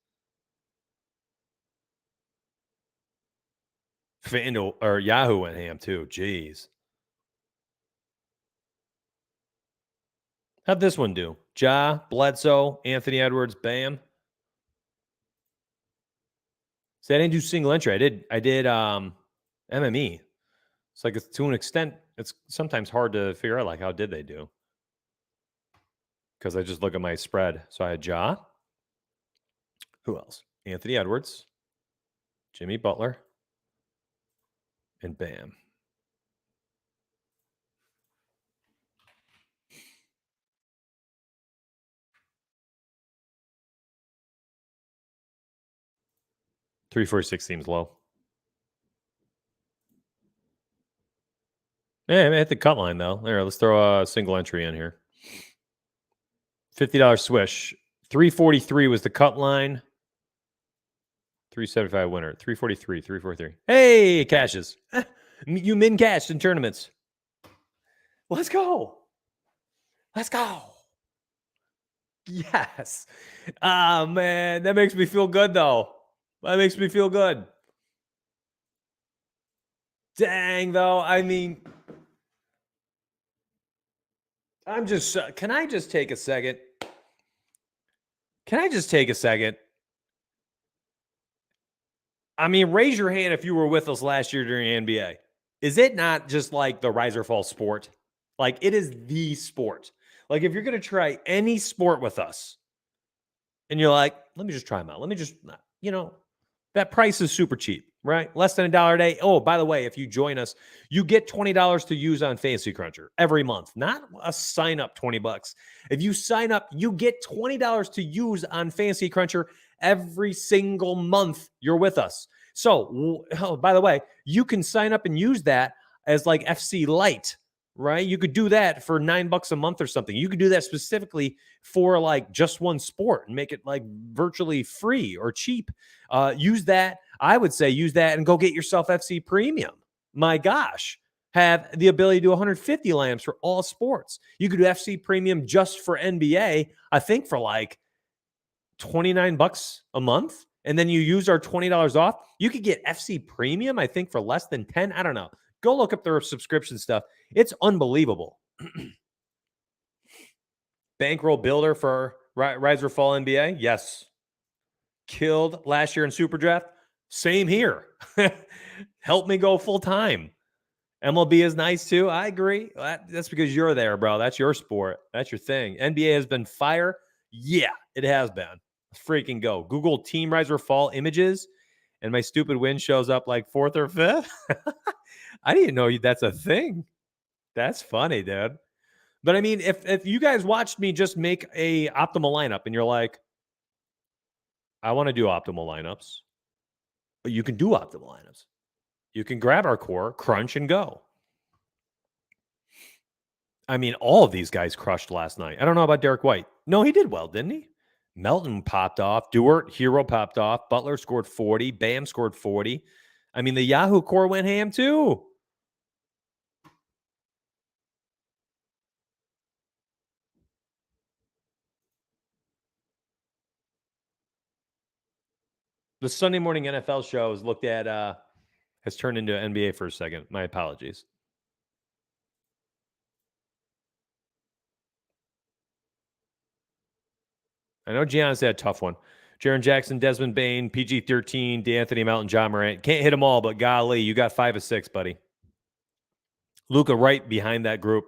FanDuel or Yahoo went ham too. Jeez. How'd this one do? Ja, Bledsoe, Anthony Edwards, Bam. See, I didn't do single entry. I did MME. It's like, to an extent, it's sometimes hard to figure out, like, how did they do? Because I just look at my spread. So I had Ja. Who else? Anthony Edwards, Jimmy Butler, and Bam. $346 seems low. Yeah, I hit the cut line, though. There, let's throw a single entry in here. $50 swish. 343 was the cut line. 375 winner. 343, 343. Hey, cashes. You min cashed in tournaments. Let's go. Let's go. Yes. Ah, man. That makes me feel good, though. That makes me feel good. Dang, though. I mean, I'm just, can I just take a second? Can I just take a second? I mean, raise your hand if you were with us last year during NBA. Is it not just like the rise or fall sport? Like, it is the sport. Like, if you're going to try any sport with us and you're like, let me just try them out. Let me just, that price is super cheap, right? Less than $1 a day. Oh, by the way, if you join us, you get $20 to use on Fantasy Cruncher every month, not a sign up $20. If you sign up, you get $20 to use on Fantasy Cruncher every single month you're with us. So, by the way, you can sign up and use that as like FC Lite, right? You could do that for $9 a month or something. You could do that specifically for like just one sport and make it like virtually free or cheap. Use that. I would say use that and go get yourself FC Premium. My gosh. Have the ability to do 150 lamps for all sports. You could do FC Premium just for NBA, I think for like $29 a month. And then you use our $20 off. You could get FC Premium, I think, for less than 10. I don't know. Go look up their subscription stuff. It's unbelievable. Bankroll builder for Rise or Fall NBA? Yes. Killed last year in Superdraft? Same here. Help me go full time. MLB is nice too. I agree. That's because you're there, bro. That's your sport. That's your thing. NBA has been fire. Yeah, it has been. Freaking go. Google Team Rise or Fall images, and my stupid win shows up like 4th or 5th. I didn't know that's a thing. That's funny, dude. But I mean, if you guys watched me just make a optimal lineup and you're like, I want to do optimal lineups, but you can do optimal lineups. You can grab our core, crunch, and go. I mean, all of these guys crushed last night. I don't know about Derek White. No, he did well, didn't he? Melton popped off. Dewart, Hero popped off. Butler scored 40. Bam scored 40. I mean, the Yahoo core went ham too. The Sunday morning NFL show is looked at, has turned into NBA for a second. My apologies. I know Giannis had a tough one. Jaren Jackson, Desmond Bain, PG-13, DeAnthony Melton, John Morant. Can't hit them all, but golly, you got 5 of 6, buddy. Luka right behind that group.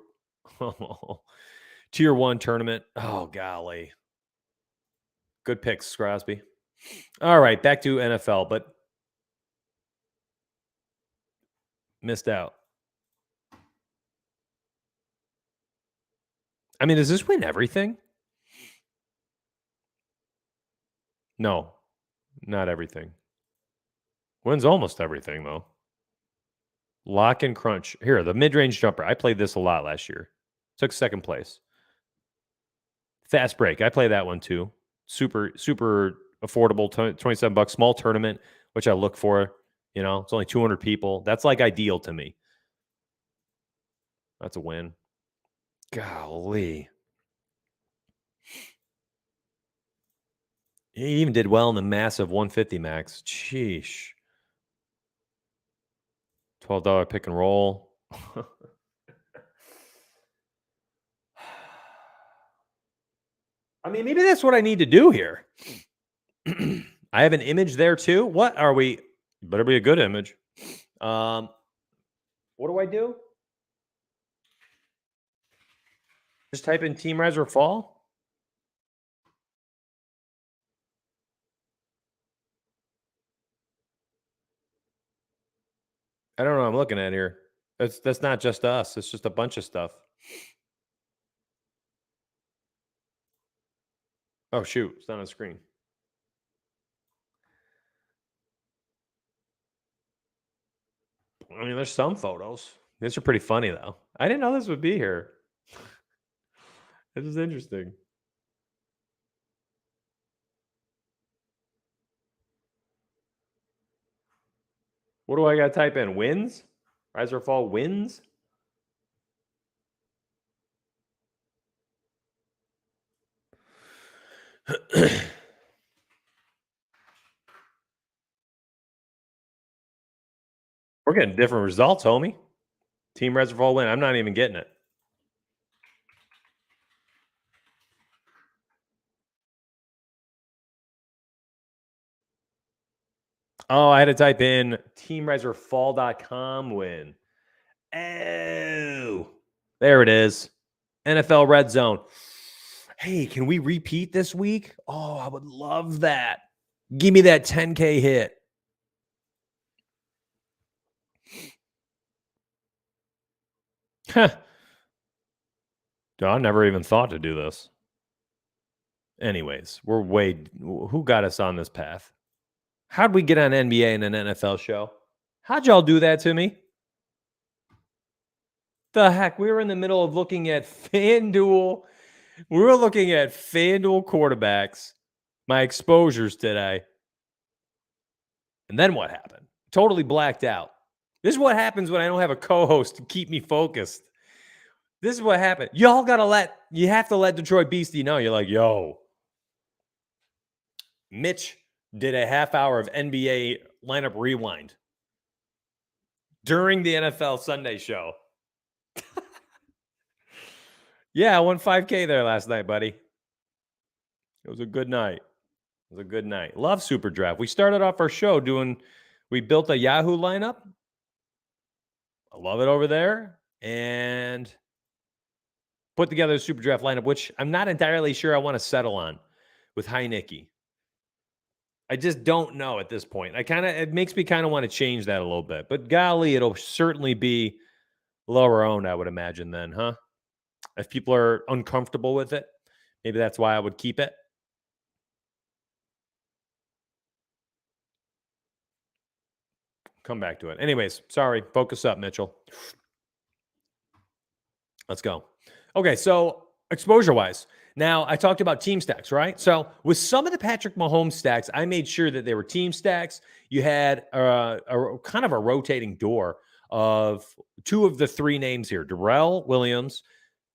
Tier 1 tournament. Oh, golly. Good picks, Crosby. All right, back to NFL, but missed out. I mean, does this win everything? No, not everything. Wins almost everything, though. Lock and crunch. Here, the mid-range jumper. I played this a lot last year. Took 2nd place. Fast break. I play that one too. Super affordable. $27. Small tournament, which I look for. You know, it's only 200 people. That's like ideal to me. That's a win. Golly. He even did well in the massive 150 max. Sheesh. $12 pick and roll. I mean, maybe that's what I need to do here. I have an image there too. What are we? Better be a good image. What do I do? Just type in Team Rise or Fall. I don't know what I'm looking at here. That's not just us. It's just a bunch of stuff. Oh, shoot. It's not on the screen. I mean, there's some photos. These are pretty funny, though. I didn't know this would be here. This is interesting. What do I got to type in? Wins? Rise or Fall wins? We're getting different results, homie. Team Rise or Fall win. I'm not even getting it. Oh, I had to type in teamriserfall.com win. Oh, there it is. NFL Red Zone. Hey, can we repeat this week? Oh, I would love that. Give me that 10K hit. Huh. I never even thought to do this. Anyways, who got us on this path? How'd we get on NBA and an NFL show? How'd y'all do that to me? The heck? We were in the middle of looking at FanDuel. We were looking at FanDuel quarterbacks, my exposures today. And then what happened? Totally blacked out. This is what happens when I don't have a co-host to keep me focused. This is what happened. You have to let Detroit Beastie know. You're like, yo, Mitch did a half hour of NBA lineup rewind during the NFL Sunday show. Yeah, I won 5K there last night, buddy. It was a good night. Love Superdraft. We started off our show we built a Yahoo lineup. I love it over there. And put together a Superdraft lineup, which I'm not entirely sure I want to settle on with Heineke. I just don't know at this point. It makes me kind of want to change that a little bit. But golly, it'll certainly be lower owned, I would imagine then, huh? If people are uncomfortable with it, maybe that's why I would keep it. Come back to it. Anyways, sorry. Focus up, Mitchell. Let's go. Okay, so exposure-wise, now I talked about team stacks, right? So with some of the Patrick Mahomes stacks, I made sure that they were team stacks. You had a kind of a rotating door of two of the three names here: Darrell Williams,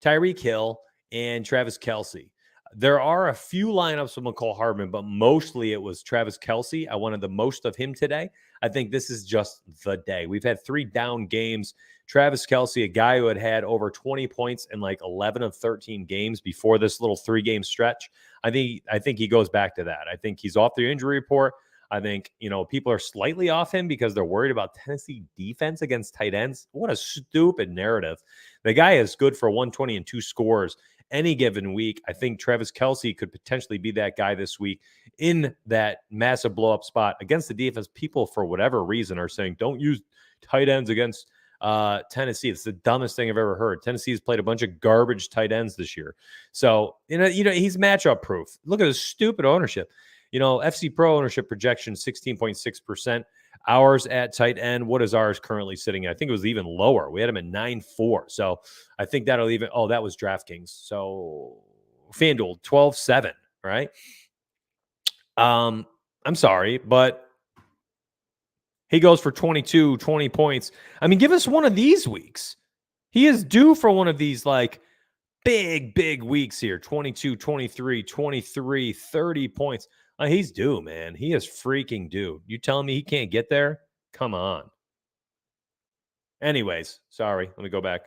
Tyreek Hill, and Travis Kelce. There are a few lineups with McCall Hardman, but mostly it was Travis Kelce. I wanted the most of him today. I think this is just the day. We've had 3 down games. Travis Kelce, a guy who had over 20 points in like 11 of 13 games before this little 3-game stretch. I think he goes back to that. I think he's off the injury report. I think, people are slightly off him because they're worried about Tennessee defense against tight ends. What a stupid narrative. The guy is good for 120 and 2 scores any given week. I think Travis Kelce could potentially be that guy this week in that massive blow-up spot against the defense. People, for whatever reason, are saying don't use tight ends against Tennessee. It's the dumbest thing I've ever heard. Tennessee has played a bunch of garbage tight ends this year. So, he's matchup proof. Look at his stupid ownership. FC Pro ownership projection 16.6%. Ours at tight end, what is ours currently sitting at? I think it was even lower. We had him at 9.4. So I think that'll even, that was DraftKings. So FanDuel 12.7, right? I'm sorry, but He goes for 22, 20 points. I mean, give us one of these weeks. He is due for one of these like big weeks here. 22, 23, 23, 30 points. He's due, man. He is freaking due. You telling me he can't get there? Come on. Anyways, sorry. Let me go back.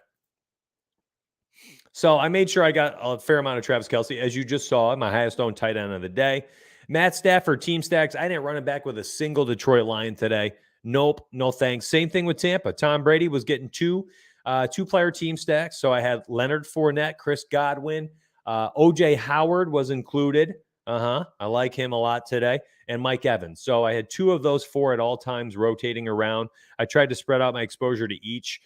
So I made sure I got a fair amount of Travis Kelce. As you just saw, my highest owned tight end of the day. Matt Stafford, team stacks. I didn't run it back with a single Detroit Lion today. Nope, no thanks. Same thing with Tampa. Tom Brady was getting two-player team stacks. So I had Leonard Fournette, Chris Godwin. O.J. Howard was included. I like him a lot today. And Mike Evans. So I had two of those four at all times rotating around. I tried to spread out my exposure to each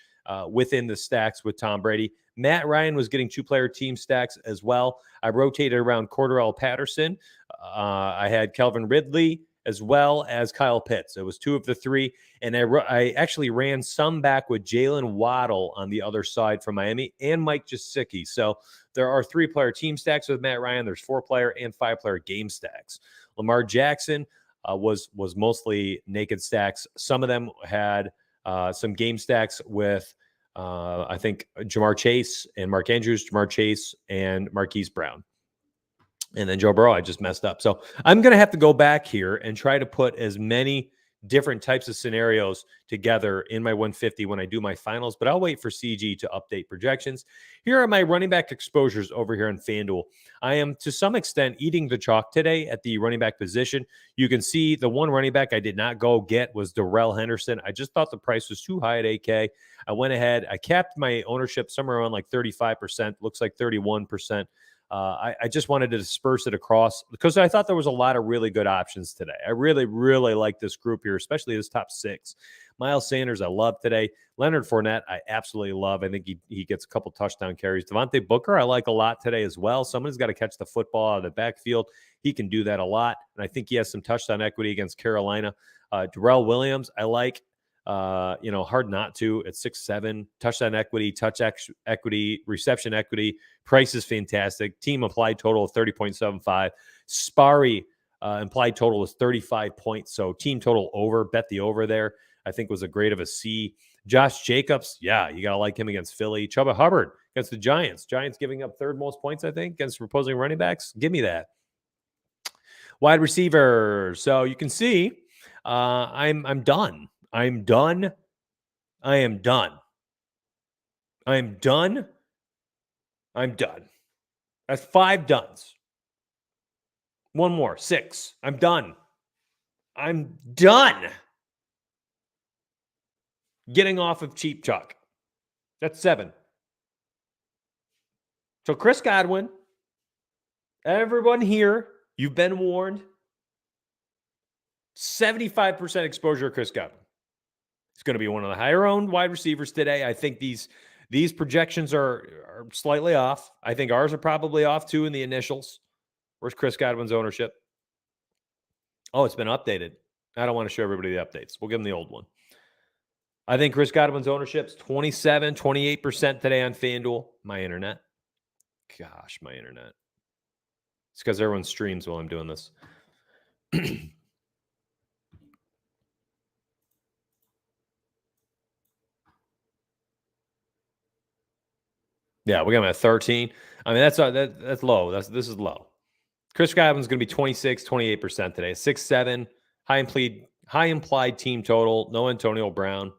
within the stacks with Tom Brady. Matt Ryan was getting two-player team stacks as well. I rotated around Cordarrelle Patterson. I had Calvin Ridley as well as Kyle Pitts. It was two of the three. And I actually ran some back with Jalen Waddle on the other side from Miami and Mike Gesicki. So there are three-player team stacks with Matt Ryan. There's four-player and five-player game stacks. Lamar Jackson was mostly naked stacks. Some of them had some game stacks with I think Jamar Chase and Mark Andrews, Jamar Chase and Marquise Brown. And then Joe Burrow, I just messed up. So I'm going to have to go back here and try to put as many different types of scenarios together in my 150 when I do my finals, but I'll wait for CG to update projections. Here are my running back exposures over here on FanDuel. I am to some extent eating the chalk today at the running back position. You can see the one running back I did not go get was Darrell Henderson. I just thought the price was too high at 8K. I went ahead. I capped my ownership somewhere around like 35%, looks like 31%. I just wanted to disperse it across because I thought there was a lot of really good options today. I really like this group here, especially this top six. Miles Sanders, I love today. Leonard Fournette, I absolutely love. I think he gets a couple touchdown carries. Devontae Booker, I like a lot today as well. Someone's got to catch the football out of the backfield. He can do that a lot. And I think he has some touchdown equity against Carolina. Darrell Williams, I like. Hard not to at 6'7", touchdown equity, equity, reception equity. Price is fantastic. Team applied total of 30.75. Sparry implied total was 35 points. So team total over, bet the over there. I think was a grade of a C. Josh Jacobs, yeah, you got to like him against Philly. Chuba Hubbard against the Giants. Giants giving up third most points, I think, against opposing running backs. Give me that. Wide receiver. So you can see I'm done. I am done. That's 5 duns. One more, 6. I'm done. Getting off of cheap chalk. That's 7. So Chris Godwin, everyone here, you've been warned. 75% exposure to Chris Godwin. It's going to be one of the higher owned wide receivers today. I think these projections are slightly off. I think ours are probably off too in the initials. Where's Chris Godwin's ownership? Oh, it's been updated. I don't want to show everybody the updates. We'll give them the old one. I think Chris Godwin's ownership is 27, 28% today on FanDuel. My internet. Gosh, my internet. It's because everyone streams while I'm doing this. Yeah, we got him at 13. I mean, that's low. This is low. Chris Godwin's going to be 26, 28% today. 6'7", high implied team total. No Antonio Brown.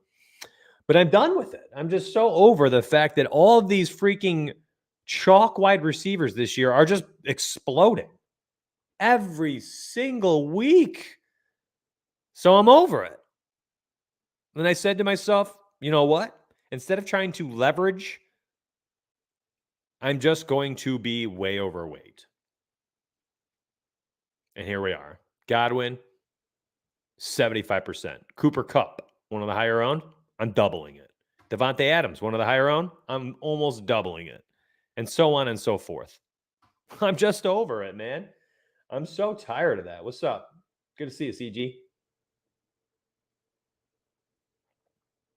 But I'm done with it. I'm just so over the fact that all of these freaking chalk wide receivers this year are just exploding every single week. So I'm over it. And I said to myself, you know what? Instead of trying to leverage, I'm just going to be way overweight. And here we are. Godwin, 75%. Cooper Kupp, one of the higher owned. I'm doubling it. Devonte Adams, one of the higher owned. I'm almost doubling it. And so on and so forth. I'm just over it, man. I'm so tired of that. What's up? Good to see you, CG.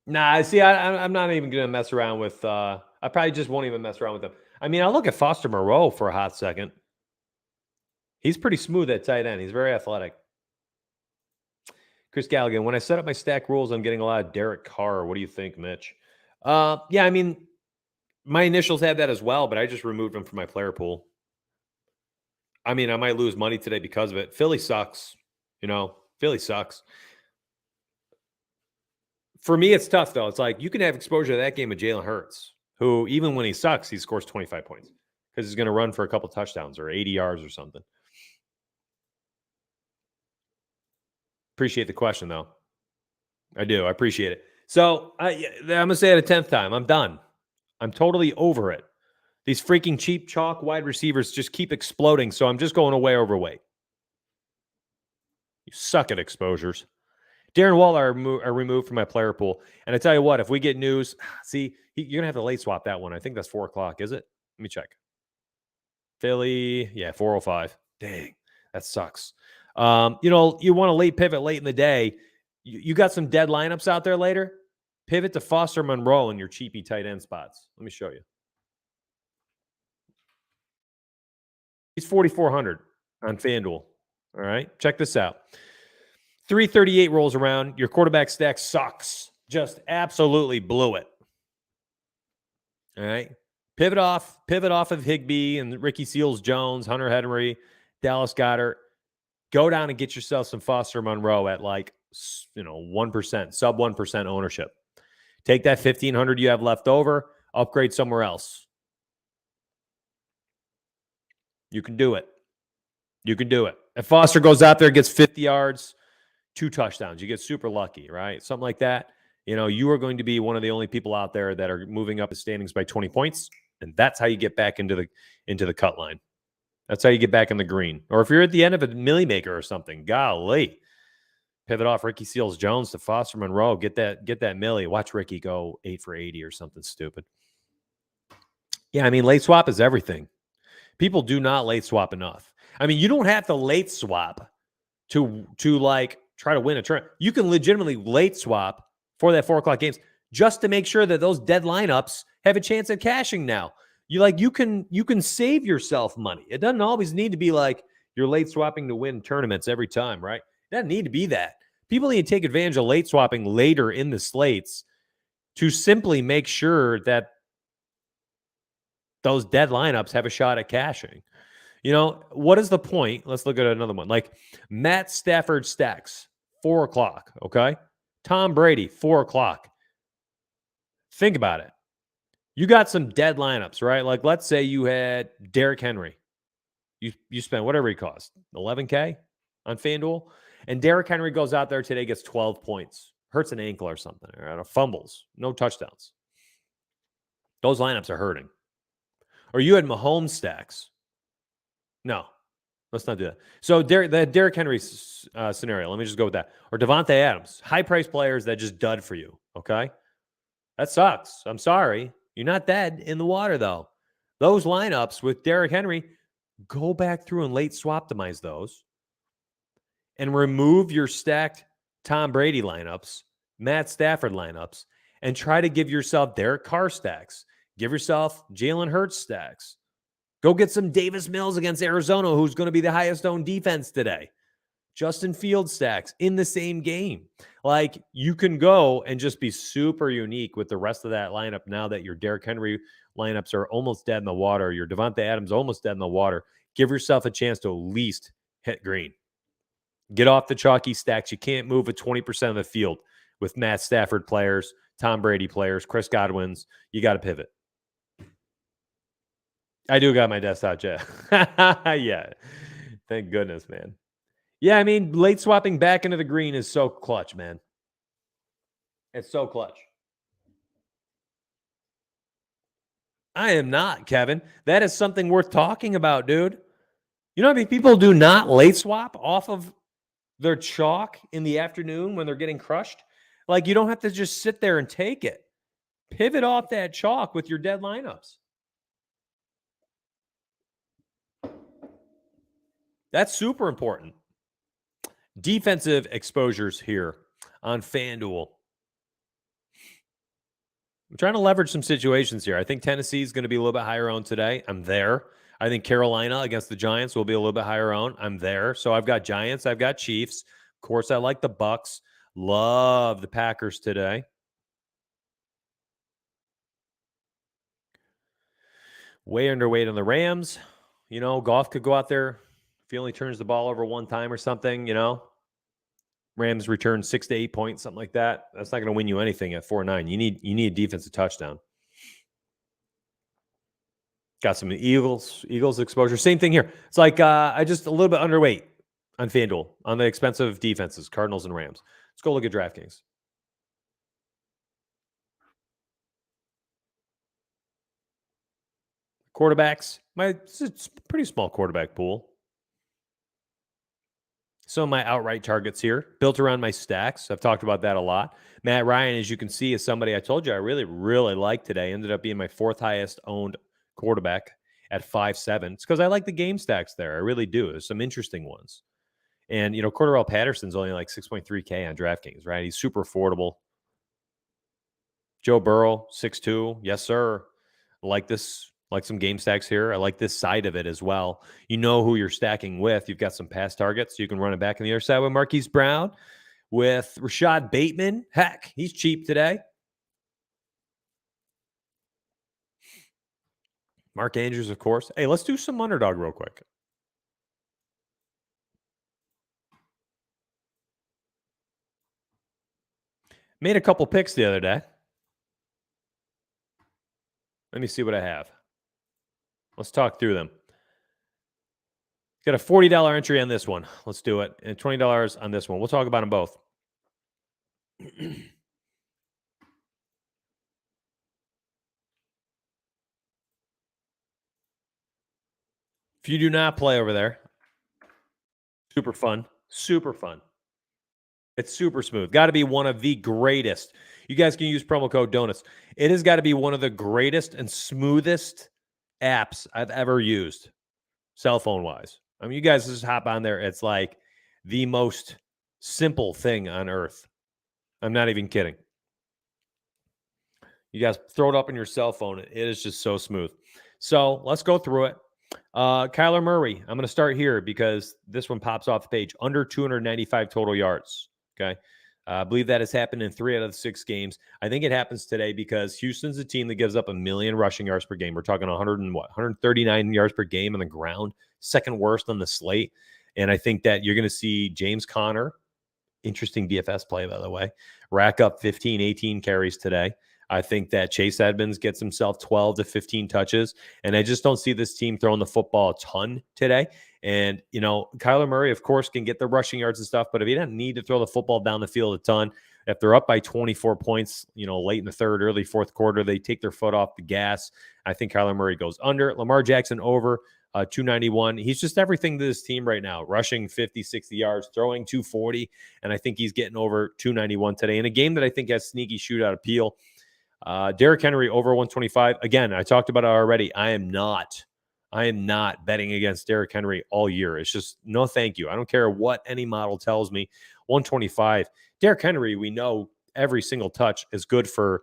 Nah, see, I'm not even going to mess around with I probably just won't even mess around with them. I mean, I'll look at Foster Moreau for a hot second. He's pretty smooth at tight end. He's very athletic. Chris Galligan, when I set up my stack rules, I'm getting a lot of Derek Carr. What do you think, Mitch? Yeah, I mean, my initials had that as well, but I just removed them from my player pool. I mean, I might lose money today because of it. Philly sucks. Philly sucks. For me, it's tough, though. It's like you can have exposure to that game with Jalen Hurts, who, even when he sucks, he scores 25 points because he's going to run for a couple touchdowns or 80 yards or something. Appreciate the question, though. I do. I appreciate it. So I'm going to say it a 10th time. I'm done. I'm totally over it. These freaking cheap chalk wide receivers just keep exploding, so I'm just going away overweight. You suck at exposures. Darren Waller are removed from my player pool. And I tell you what, if we get news, see, you're going to have to late swap that one. I think that's 4 o'clock, is it? Let me check. Philly, yeah, 4:05. Dang, that sucks. You want a late pivot late in the day. You got some dead lineups out there later. Pivot to Foster Monroe in your cheapy tight end spots. Let me show you. He's 4,400 on FanDuel. All right, check this out. 338 rolls around. Your quarterback stack sucks. Just absolutely blew it. All right. Pivot off of Higbee and Ricky Seals-Jones, Hunter Henry, Dallas Goedert. Go down and get yourself some Foster Monroe at 1%, sub 1% ownership. Take that 1,500 you have left over, upgrade somewhere else. You can do it. If Foster goes out there, gets 50 yards, 2 touchdowns, you get super lucky, right? Something like that. You are going to be one of the only people out there that are moving up the standings by 20 points, and that's how you get back into the cut line. That's how you get back in the green. Or if you're at the end of a milli maker or something, golly, pivot off Ricky Seals-Jones to Foster Monroe, get that milli. Watch Ricky go 8 for 80 or something stupid. Yeah, I mean, late swap is everything. People do not late swap enough. I mean, you don't have to late swap to try to win a turn. You can legitimately late swap for that 4 o'clock games just to make sure that those dead lineups have a chance at cashing now. You can save yourself money. It doesn't always need to be like you're late swapping to win tournaments every time, right? It doesn't need to be that. People need to take advantage of late swapping later in the slates to simply make sure that those dead lineups have a shot at cashing. What is the point? Let's look at another one. Like Matt Stafford stacks, 4 o'clock, okay? Tom Brady, 4 o'clock. Think about it. You got some dead lineups, right? Like let's say you had Derrick Henry. You spent whatever he cost, $11K on FanDuel, and Derrick Henry goes out there today, gets 12 points, hurts an ankle or something, or fumbles, no touchdowns. Those lineups are hurting. Or you had Mahomes stacks. No, let's not do that. So the Derrick Henry scenario, let me just go with that. Or Devonte Adams, high-priced players that just dud for you, okay? That sucks. I'm sorry. You're not dead in the water, though. Those lineups with Derrick Henry, go back through and late swap-timize those and remove your stacked Tom Brady lineups, Matt Stafford lineups, and try to give yourself Derek Carr stacks. Give yourself Jalen Hurts stacks. Go get some Davis Mills against Arizona, who's going to be the highest-owned defense today. Justin Fields stacks in the same game. Like, you can go and just be super unique with the rest of that lineup now that your Derrick Henry lineups are almost dead in the water. Your Devonte Adams almost dead in the water. Give yourself a chance to at least hit green. Get off the chalky stacks. You can't move at 20% of the field with Matt Stafford players, Tom Brady players, Chris Godwins. You got to pivot. I do got my desktop jet. Yeah. Thank goodness, man. Yeah, I mean, late swapping back into the green is so clutch, man. It's so clutch. I am not, Kevin. That is something worth talking about, dude. You know how many people do not late swap off of their chalk in the afternoon when they're getting crushed? Like, you don't have to just sit there and take it. Pivot off that chalk with your dead lineups. That's super important. Defensive exposures here on FanDuel. I'm trying to leverage some situations here. I think Tennessee is going to be a little bit higher owned today. I'm there. I think Carolina against the Giants will be a little bit higher owned. I'm there. So I've got Giants. I've got Chiefs. Of course, I like the Bucks. Love the Packers today. Way underweight on the Rams. Goff could go out there if he only turns the ball over one time or something, Rams return 6 to 8 points, something like that. That's not going to win you anything at 4-9. You need a defensive touchdown. Got some Eagles exposure. Same thing here. It's like I just a little bit underweight on FanDuel on the expensive defenses, Cardinals and Rams. Let's go look at DraftKings. Quarterbacks. It's a pretty small quarterback pool. Some of my outright targets here, built around my stacks. I've talked about that a lot. Matt Ryan, as you can see, is somebody I told you I really, really like today. Ended up being my 4th highest owned quarterback at 5.7. It's because I like the game stacks there. I really do. There's some interesting ones. And, Cordarrelle Patterson's only like 6.3K on DraftKings, right? He's super affordable. Joe Burrow, 6.2. Yes, sir. I like this. Like some game stacks here. I like this side of it as well. You know who you're stacking with. You've got some pass targets. You can run it back on the other side with Marquise Brown, with Rashad Bateman. Heck, he's cheap today. Mark Andrews, of course. Hey, let's do some underdog real quick. Made a couple picks the other day. Let me see what I have. Let's talk through them. Got a $40 entry on this one. Let's do it. And $20 on this one. We'll talk about them both. If you do not play over there, super fun. Super fun. It's super smooth. Got to be one of the greatest. You guys can use promo code Donuts. It has got to be one of the greatest and smoothest apps I've ever used, cell phone wise. I mean, you guys just hop on there. It's like the most simple thing on earth. I'm not even kidding. You guys throw it up on your cell phone. It is just so smooth. So let's go through it. Kyler Murray. I'm going to start here because this one pops off the page. Under 295 total yards. Okay. I believe that has happened in 3 out of the 6 games. I think it happens today because Houston's a team that gives up 1 million rushing yards per game. We're talking 139 yards per game on the ground, second worst on the slate. And I think that you're going to see James Conner, interesting DFS play, by the way, rack up 15, 18 carries today. I think that Chase Edmonds gets himself 12 to 15 touches. And I just don't see this team throwing the football a ton today. And, Kyler Murray, of course, can get the rushing yards and stuff, but if he doesn't need to throw the football down the field a ton, if they're up by 24 points, late in the third, early fourth quarter, they take their foot off the gas. I think Kyler Murray goes under. Lamar Jackson over 291. He's just everything to this team right now, rushing 50, 60 yards, throwing 240. And I think he's getting over 291 today in a game that I think has sneaky shootout appeal. Derrick Henry over 125. Again, I talked about it already. I am not betting against Derrick Henry all year. It's just no thank you. I don't care what any model tells me. 125. Derrick Henry, we know every single touch is good for,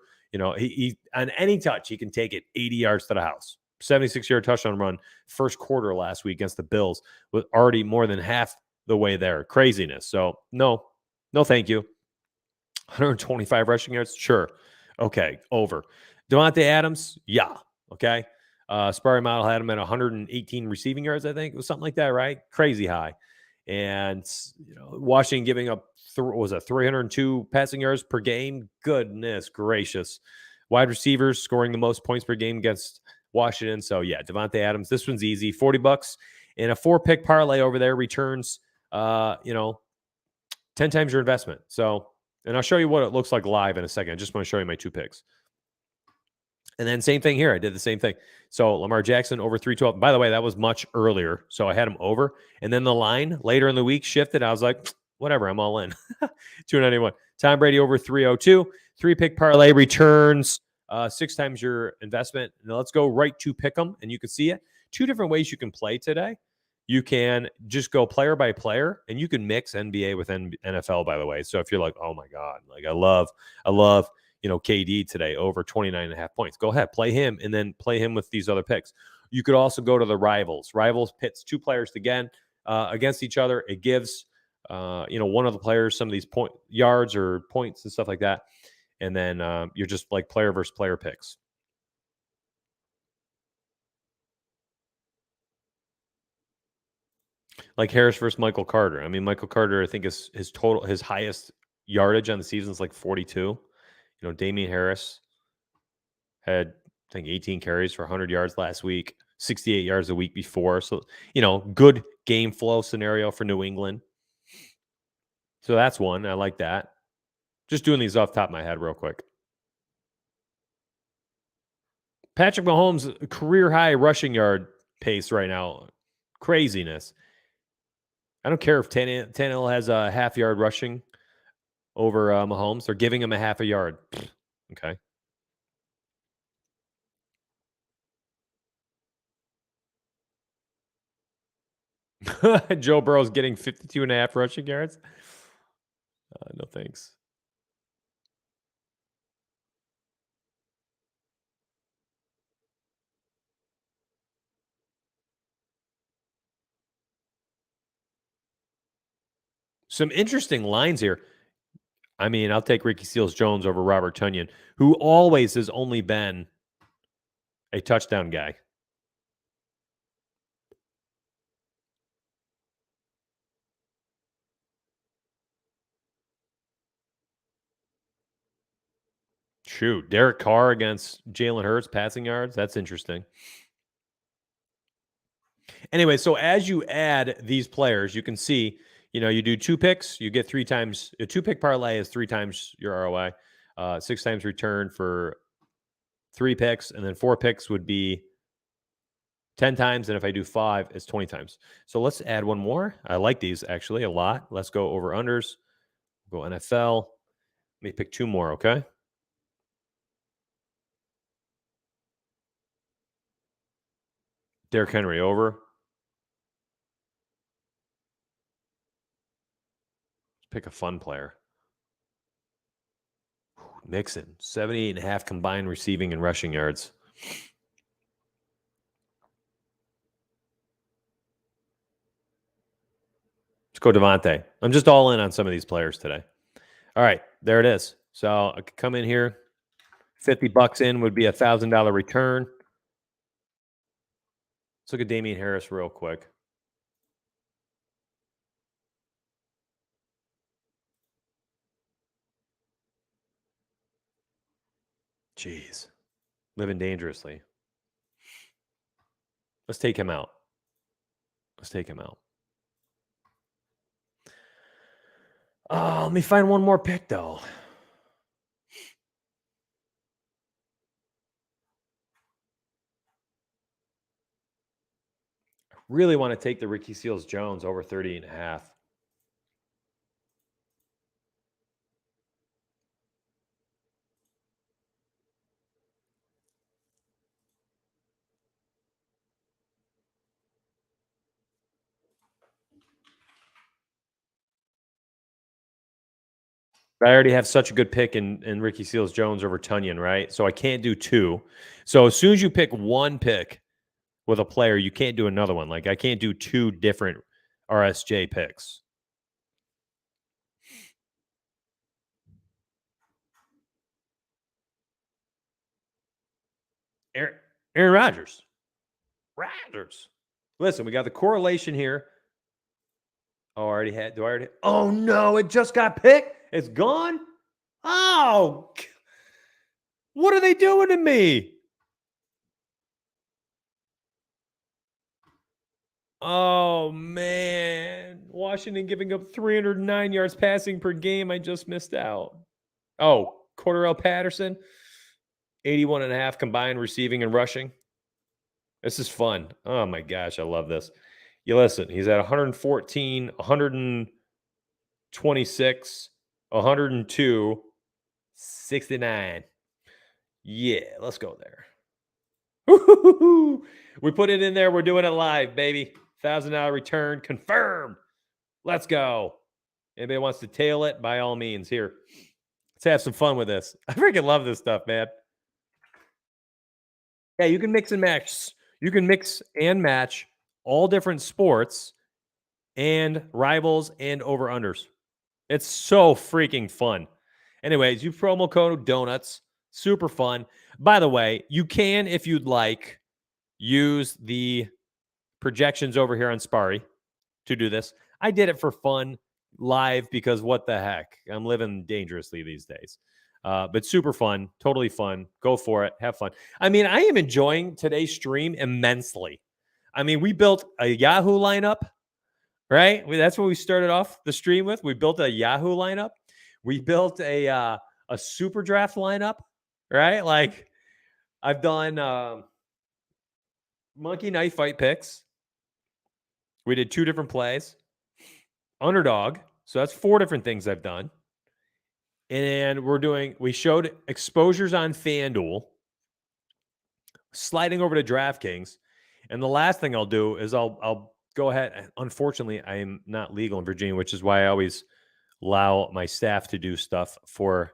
he on any touch, he can take it 80 yards to the house. 76-yard touchdown run first quarter last week against the Bills was already more than half the way there. Craziness. So no thank you. 125 rushing yards. Sure. Okay. Over. Damonte Adams. Yeah. Okay. Sparring model had him at 118 receiving yards, I think. It was something like that, right? Crazy high. And, Washington giving up, 302 passing yards per game? Goodness gracious. Wide receivers scoring the most points per game against Washington. So, yeah, Devonte Adams. This one's easy. $40. And a 4-pick parlay over there returns, 10 times your investment. So, and I'll show you what it looks like live in a second. I just want to show you my 2 picks. And then same thing here. I did the same thing. So Lamar Jackson over 312. By the way, that was much earlier. So I had him over. And then the line later in the week shifted. I was like, whatever, I'm all in. 291. Tom Brady over 302. 3-pick parlay returns 6 times your investment. Now let's go right to pick them. And you can see it. 2 different ways you can play today. You can just go player by player, and you can mix NBA with NFL, by the way. So if you're like, oh my God, like I love, KD today over 29.5 points. Go ahead, play him, and then play him with these other picks. You could also go to the rivals. Rivals pits 2 players against each other. It gives one of the players, some of these point yards or points and stuff like that. And then you're just like player versus player picks. Like Harris versus Michael Carter. I mean, Michael Carter, I think his highest yardage on the season is like 42. Damian Harris had, I think, 18 carries for 100 yards last week, 68 yards a week before. So, good game flow scenario for New England. So that's one. I like that. Just doing these off the top of my head real quick. Patrick Mahomes' career high rushing yard pace right now. Craziness. I don't care if Tannehill has a half yard rushing over Mahomes. They're giving him a half a yard. Okay. Joe Burrow's getting 52 and a half rushing yards. No thanks. Some interesting lines here. I mean, I'll take Ricky Seals-Jones over Robert Tonyan, who always has only been a touchdown guy. Shoot, Derek Carr against Jalen Hurts passing yards. That's interesting. Anyway, so as you add these players, you can see, you do 2 picks, you get 3 times. A 2-pick parlay is 3 times your ROI, 6 times return for 3 picks, and then 4 picks would be 10 times. And if I do 5, it's 20 times. So let's add one more. I like these actually a lot. Let's go over unders. Go NFL. Let me pick 2 more, okay? Derrick Henry over. Let's pick a fun player. Mixon, 78.5 combined receiving and rushing yards. Let's go Devonte. I'm just all in on some of these players today. All right, there it is. So I could come in here. $50 in would be $1,000 return. Let's look at Damian Harris real quick. Jeez. Living dangerously. Let's take him out. Oh, let me find one more pick, though. I really want to take the Ricky Seals-Jones over 30.5. I already have such a good pick in Ricky Seals-Jones over Tonyan, right? So I can't do 2. So as soon as you pick one pick with a player, you can't do another one. Like I can't do 2 different RSJ picks. Aaron Rodgers. Listen, we got the correlation here. Oh, I already had. Do I already? Oh no! It just got picked. It's gone. Oh, what are they doing to me? Oh man, Washington giving up 309 yards passing per game. I just missed out. Oh, Cordarrelle Patterson, 81.5 combined receiving and rushing. This is fun. Oh my gosh, I love this. You listen, he's at 114, 126, 102, 69. Yeah, let's go there. We put it in there. We're doing it live, baby. $1,000 return confirmed. Let's go. Anybody wants to tail it, by all means, here. Let's have some fun with this. I freaking love this stuff, man. Yeah, you can mix and match. You can mix and match all different sports and rivals and over-unders. It's so freaking fun. Anyways, use promo code DONUTS. Super fun. By the way, you can, if you'd like, use the projections over here on Sparry to do this. I did it for fun live because what the heck? I'm living dangerously these days. But super fun, totally fun. Go for it. Have fun. I mean, I am enjoying today's stream immensely. I mean, we built a Yahoo lineup, right? That's what we started off the stream with. We built a Yahoo lineup. We built a Superdraft lineup, right? Like I've done Monkey Knife Fight picks. We did 2 different plays. Underdog. So that's 4 different things I've done. And we showed exposures on FanDuel, sliding over to Draftkings. And the last thing I'll do is I'll go ahead. Unfortunately, I am not legal in Virginia, which is why I always allow my staff to do stuff for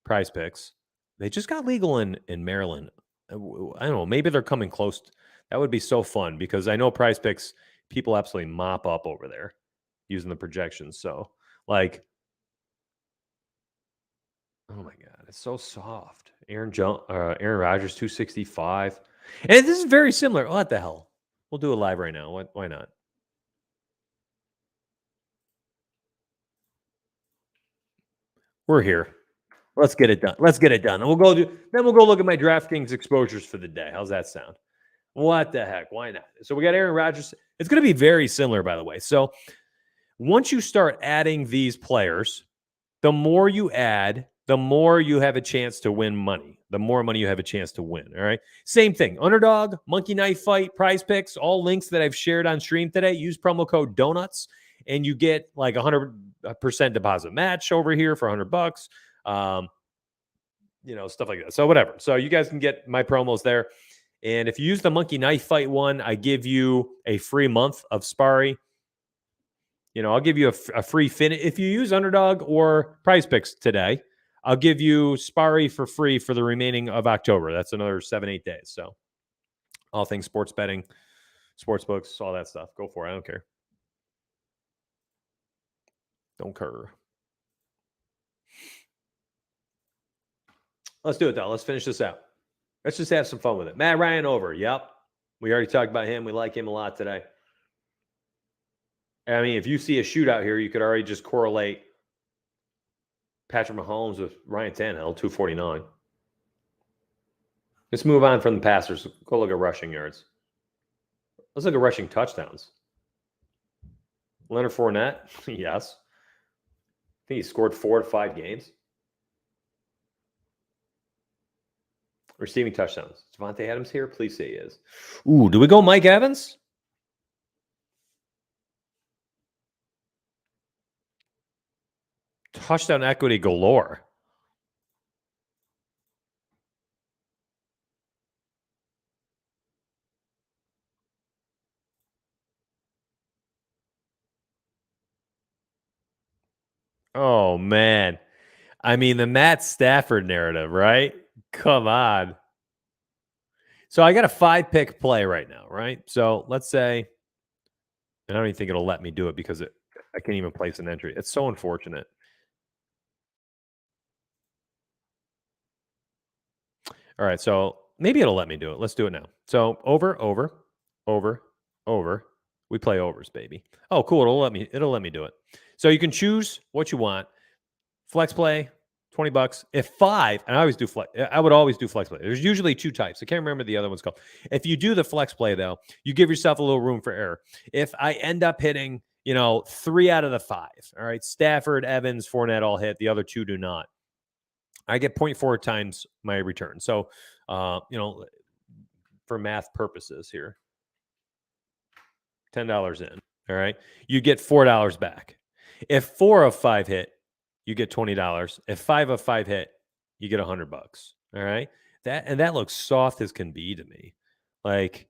Prize Picks. They just got legal in Maryland. I don't know. Maybe they're coming close. That would be so fun because I know Prize Picks, people absolutely mop up over there using the projections. So, like, oh my God, it's so soft. Aaron Rodgers, 265. And this is very similar. What the hell? We'll do it live right now. Why not? We're here. Let's get it done. And we'll go look at my DraftKings exposures for the day. How's that sound? What the heck? Why not? So we got Aaron Rodgers. It's going to be very similar, by the way. So once you start adding these players, the more you add, the more you have a chance to win money. The more money you have a chance to win. All right. Same thing. Underdog, Monkey Knife Fight, Prize Picks, all links that I've shared on stream today. Use promo code DONUTS and you get like 100% deposit match over here for $100. Stuff like that. So whatever. So you guys can get my promos there. And if you use the Monkey Knife Fight one, I give you a free month of Sparry. I'll give you a free finish. If you use Underdog or Prize Picks today, I'll give you Sparry for free for the remaining of October. That's another 7-8 days. So all things sports betting, sports books, all that stuff. Go for it. I don't care. Don't care. Let's do it, though. Let's finish this out. Let's just have some fun with it. Matt Ryan over. Yep. We already talked about him. We like him a lot today. I mean, if you see a shootout here, you could already just correlate Patrick Mahomes with Ryan Tannehill, 249. Let's move on from the passers. Go look at rushing yards. Let's look at rushing touchdowns. Leonard Fournette, yes. I think he scored 4 to 5 games. Receiving touchdowns. Devonte Adams here? Please say he is. Ooh, do we go Mike Evans? Touchdown equity galore. Oh, man. I mean, the Matt Stafford narrative, right? Come on. So I got a 5-pick play right now, right? So let's say, I don't even think it'll let me do it because I can't even place an entry. It's so unfortunate. All right, so maybe it'll let me do it. Let's do it now. So over. We play overs, baby. Oh, cool. It'll let me do it. So you can choose what you want. Flex play, $20. If 5, and I would always do flex play. There's usually 2 types. I can't remember the other one's called. If you do the flex play, though, you give yourself a little room for error. If I end up hitting, 3 out of the 5, all right, Stafford, Evans, Fournette all hit. The other 2 do not. I get 0.4 times my return. So, for math purposes here, $10 in, all right, you get $4 back. If 4 of 5 hit, you get $20. If 5 of 5 hit, you get $100. All right. That looks soft as can be to me. Like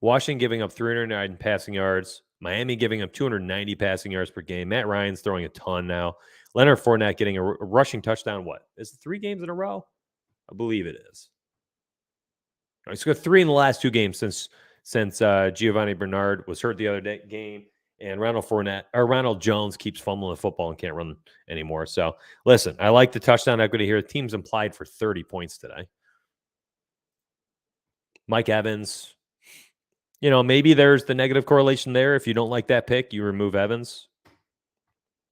Washington giving up 309 passing yards, Miami giving up 290 passing yards per game. Matt Ryan's throwing a ton now. Leonard Fournette getting a rushing touchdown. What is it, 3 games in a row? I believe it is. All right, so got 3 in the last 2 games since Giovanni Bernard was hurt the other game, And Ronald Jones keeps fumbling the football and can't run anymore. So listen, I like the touchdown equity here. The team's implied for 30 points today. Mike Evans, maybe there's the negative correlation there. If you don't like that pick, you remove Evans.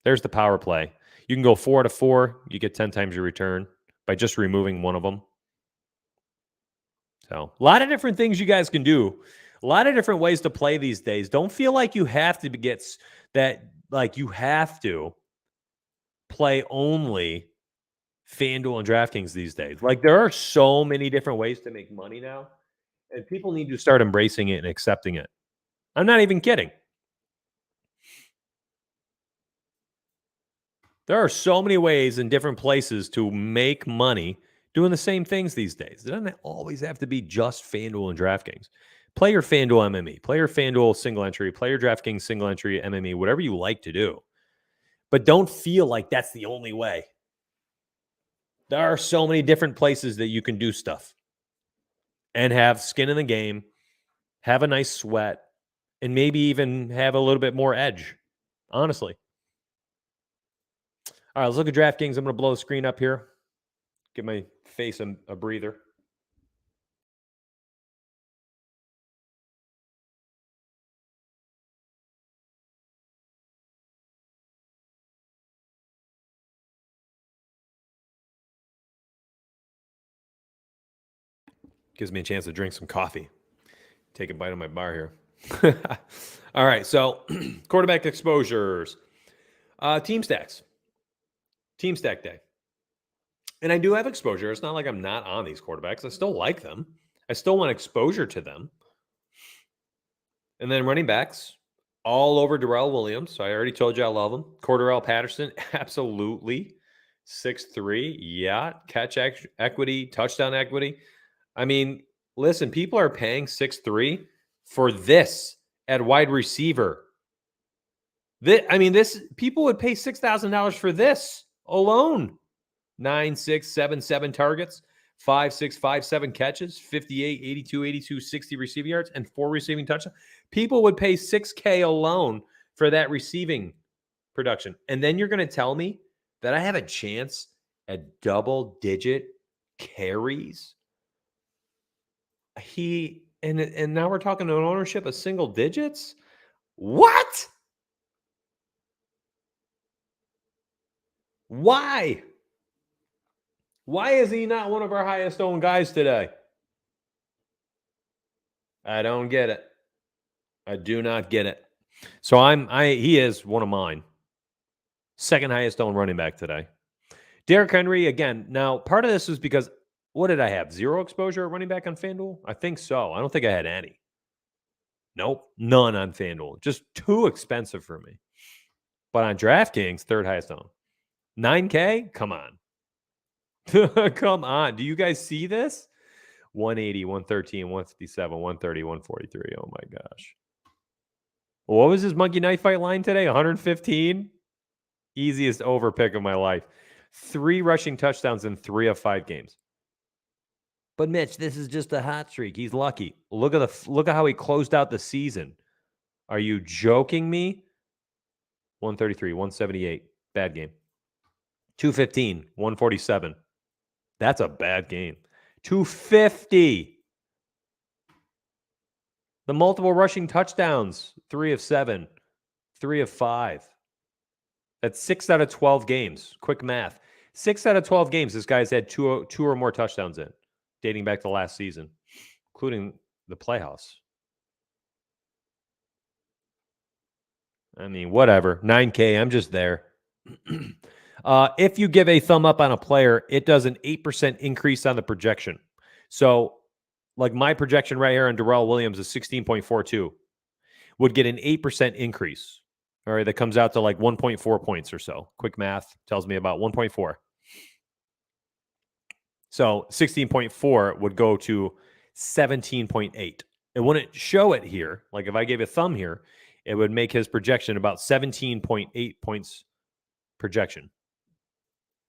There's the power play. You can go 4 out of 4. You get 10 times your return by just removing one of them. So a lot of different things you guys can do. A lot of different ways to play these days. Don't feel like you have to get that, like you have to play only FanDuel and DraftKings these days. Like there are so many different ways to make money now, and people need to start embracing it and accepting it. I'm not even kidding. There are so many ways in different places to make money doing the same things these days. It doesn't always have to be just FanDuel and DraftKings. Play your FanDuel MME, play your FanDuel single entry, play your DraftKings single entry MME, whatever you like to do. But don't feel like that's the only way. There are so many different places that you can do stuff and have skin in the game, have a nice sweat, and maybe even have a little bit more edge, honestly. All right, let's look at DraftKings. I'm going to blow the screen up here. Give my face a breather. Gives me a chance to drink some coffee. Take a bite of my bar here. All right, so quarterback exposures. Team stacks. Team stack day. And I do have exposure. It's not like I'm not on these quarterbacks. I still like them. I still want exposure to them. And then running backs, all over Darrell Williams. So I already told you I love him. Cordarrelle Patterson, absolutely. 6'3", yeah. Catch equity, touchdown equity. I mean, listen, people are paying 6'3" for this at wide receiver. This people would pay $6,000 for this alone. 9, 6, 7, 7 targets, 5, 6, 5, 7 catches, 58, 82, 82, 60 receiving yards, and 4 receiving touchdowns. People would pay $6K alone for that receiving production. And then you're going to tell me that I have a chance at double-digit carries? And now we're talking an ownership of single digits? What? Why? Why is he not one of our highest owned guys today? I don't get it. I do not get it. So he is one of mine. Second highest owned running back today. Derrick Henry, again, now part of this was because, what did I have? 0 exposure at running back on FanDuel? I think so. I don't think I had any. Nope, none on FanDuel. Just too expensive for me. But on DraftKings, third highest owned. 9K? Come on. Come on. Do you guys see this? 180, 113, 157, 130, 143. Oh my gosh. What was his Monkey Knife Fight line today? 115? Easiest over pick of my life. 3 rushing touchdowns in 3 of 5 games. But Mitch, this is just a hot streak. He's lucky. Look at how he closed out the season. Are you joking me? 133, 178. Bad game. 215, 147. That's a bad game. 250. The multiple rushing touchdowns, 3 of 7, 3 of 5. That's 6 out of 12 games. Quick math. 6 out of 12 games, this guy's had two or more touchdowns in, dating back to last season, including the playoffs. I mean, whatever. 9K, I'm just there. If you give a thumb up on a player, it does an 8% increase on the projection. So, like my projection right here on Darrell Williams is 16.42. Would get an 8% increase. All right, that comes out to like 1.4 points or so. Quick math tells me about 1.4. So 16.4 would go to 17.8. It wouldn't show it here. Like if I gave a thumb here, it would make his projection about 17.8 points projection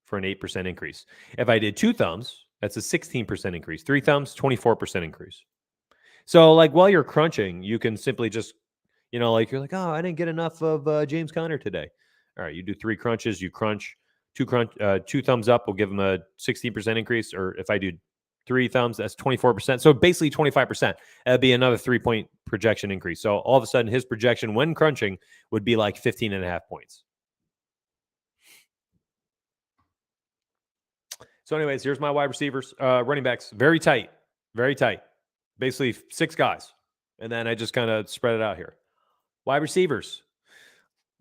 for an 8% increase. If I did 2 thumbs, that's a 16% increase. 3 thumbs, 24% increase. So like while you're crunching, you can simply just, You know, like you're like, oh, I didn't get enough of James Conner today. All right, you do 3 crunches, you crunch, 2 thumbs up will give him a 16% increase. Or if I do 3 thumbs, that's 24%. So basically 25%. That'd be another 3-point projection increase. So all of a sudden, his projection when crunching would be like 15.5 points. So, anyways, here's my wide receivers, running backs. Very tight, very tight. Basically 6 guys, and then I just kind of spread it out here. Wide receivers,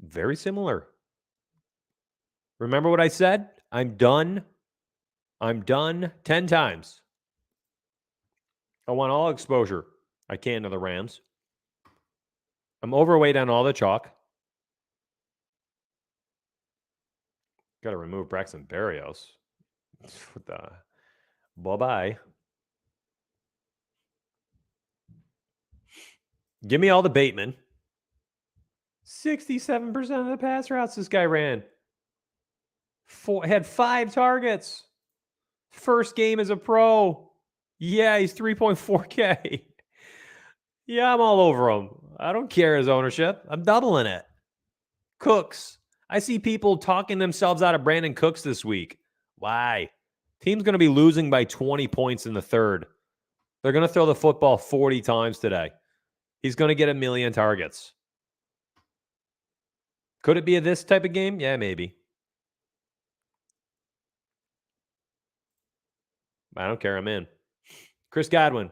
very similar. Remember what I said? I'm done 10 times. I want all exposure I can to the Rams. I'm overweight on all the chalk. Got to remove Braxton Berrios. What the? Bye-bye. Give me all the Bateman. 67% of the pass routes this guy ran. Had 5 targets. First game as a pro. Yeah, he's 3.4K. Yeah, I'm all over him. I don't care his ownership. I'm doubling it. Cooks. I see people talking themselves out of Brandon Cooks this week. Why? Team's going to be losing by 20 points in the third. They're going to throw the football 40 times today. He's going to get 1 million targets. Could it be this type of game? Yeah, maybe. I don't care. I'm in. Chris Godwin,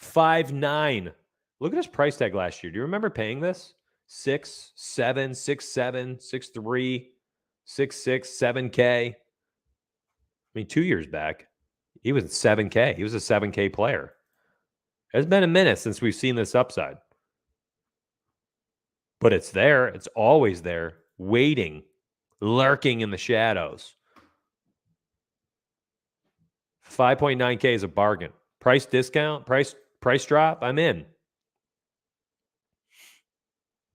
5'9". Look at his price tag last year. Do you remember paying this? 6, 7, 6, 7, 6, 3, 6, 6, 7K. I mean, 2 years back, he was 7K. He was a 7K player. It's been a minute since we've seen this upside. But it's there. It's always there, waiting, lurking in the shadows. 5.9K is a bargain. Price discount, price drop, I'm in.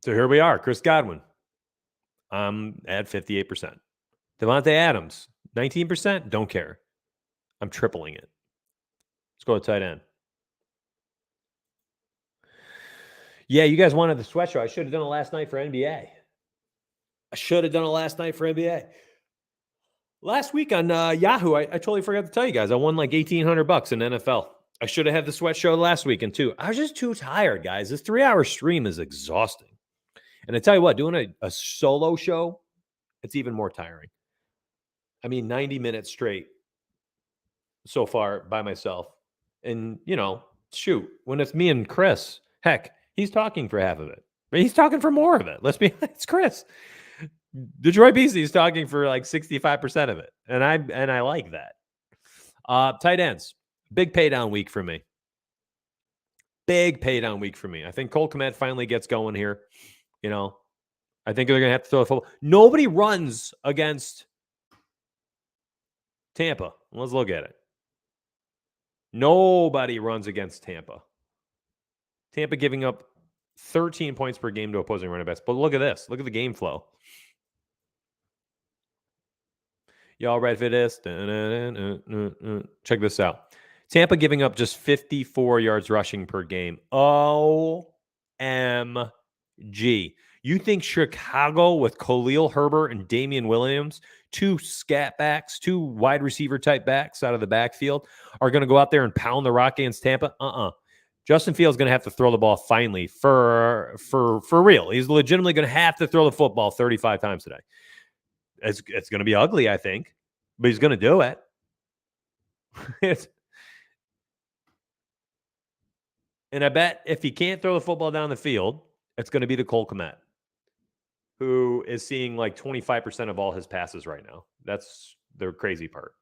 So here we are, Chris Godwin. I'm at 58%. Devonte Adams, 19%, don't care. I'm tripling it. Let's go to tight end. Yeah, you guys wanted the sweat show. I should have done it last night for NBA. Last week on Yahoo, I totally forgot to tell you guys. I won like $1,800 in NFL. I should have had the sweat show last weekend too. I was just too tired, guys. This 3-hour stream is exhausting. And I tell you what, doing a solo show, it's even more tiring. I mean, 90 minutes straight so far by myself. And, you know, shoot, when it's me and Chris, heck, he's talking for half of it. But he's talking for more of it. Let's be honest, it's Chris. Detroit BC is talking for like 65% of it. And I like that. Tight ends. Big pay down week for me. I think Cole Kmet finally gets going here. You know, I think they're going to have to throw the football. Nobody runs against Tampa. Let's look at it. Nobody runs against Tampa. Tampa giving up 13 points per game to opposing running backs. But look at this. Look at the game flow. Y'all ready for this? Check this out. Tampa giving up just 54 yards rushing per game. OMG. You think Chicago with Khalil Herbert and Damian Williams, 2 scat backs, 2 wide receiver type backs out of the backfield, are going to go out there and pound the rock against Tampa? Justin Fields is going to have to throw the ball finally for real. He's legitimately going to have to throw the football 35 times today. It's going to be ugly, I think, but he's going to do it. And I bet if he can't throw the football down the field, it's going to be the Cole Kmet, who is seeing like 25% of all his passes right now. That's the crazy part.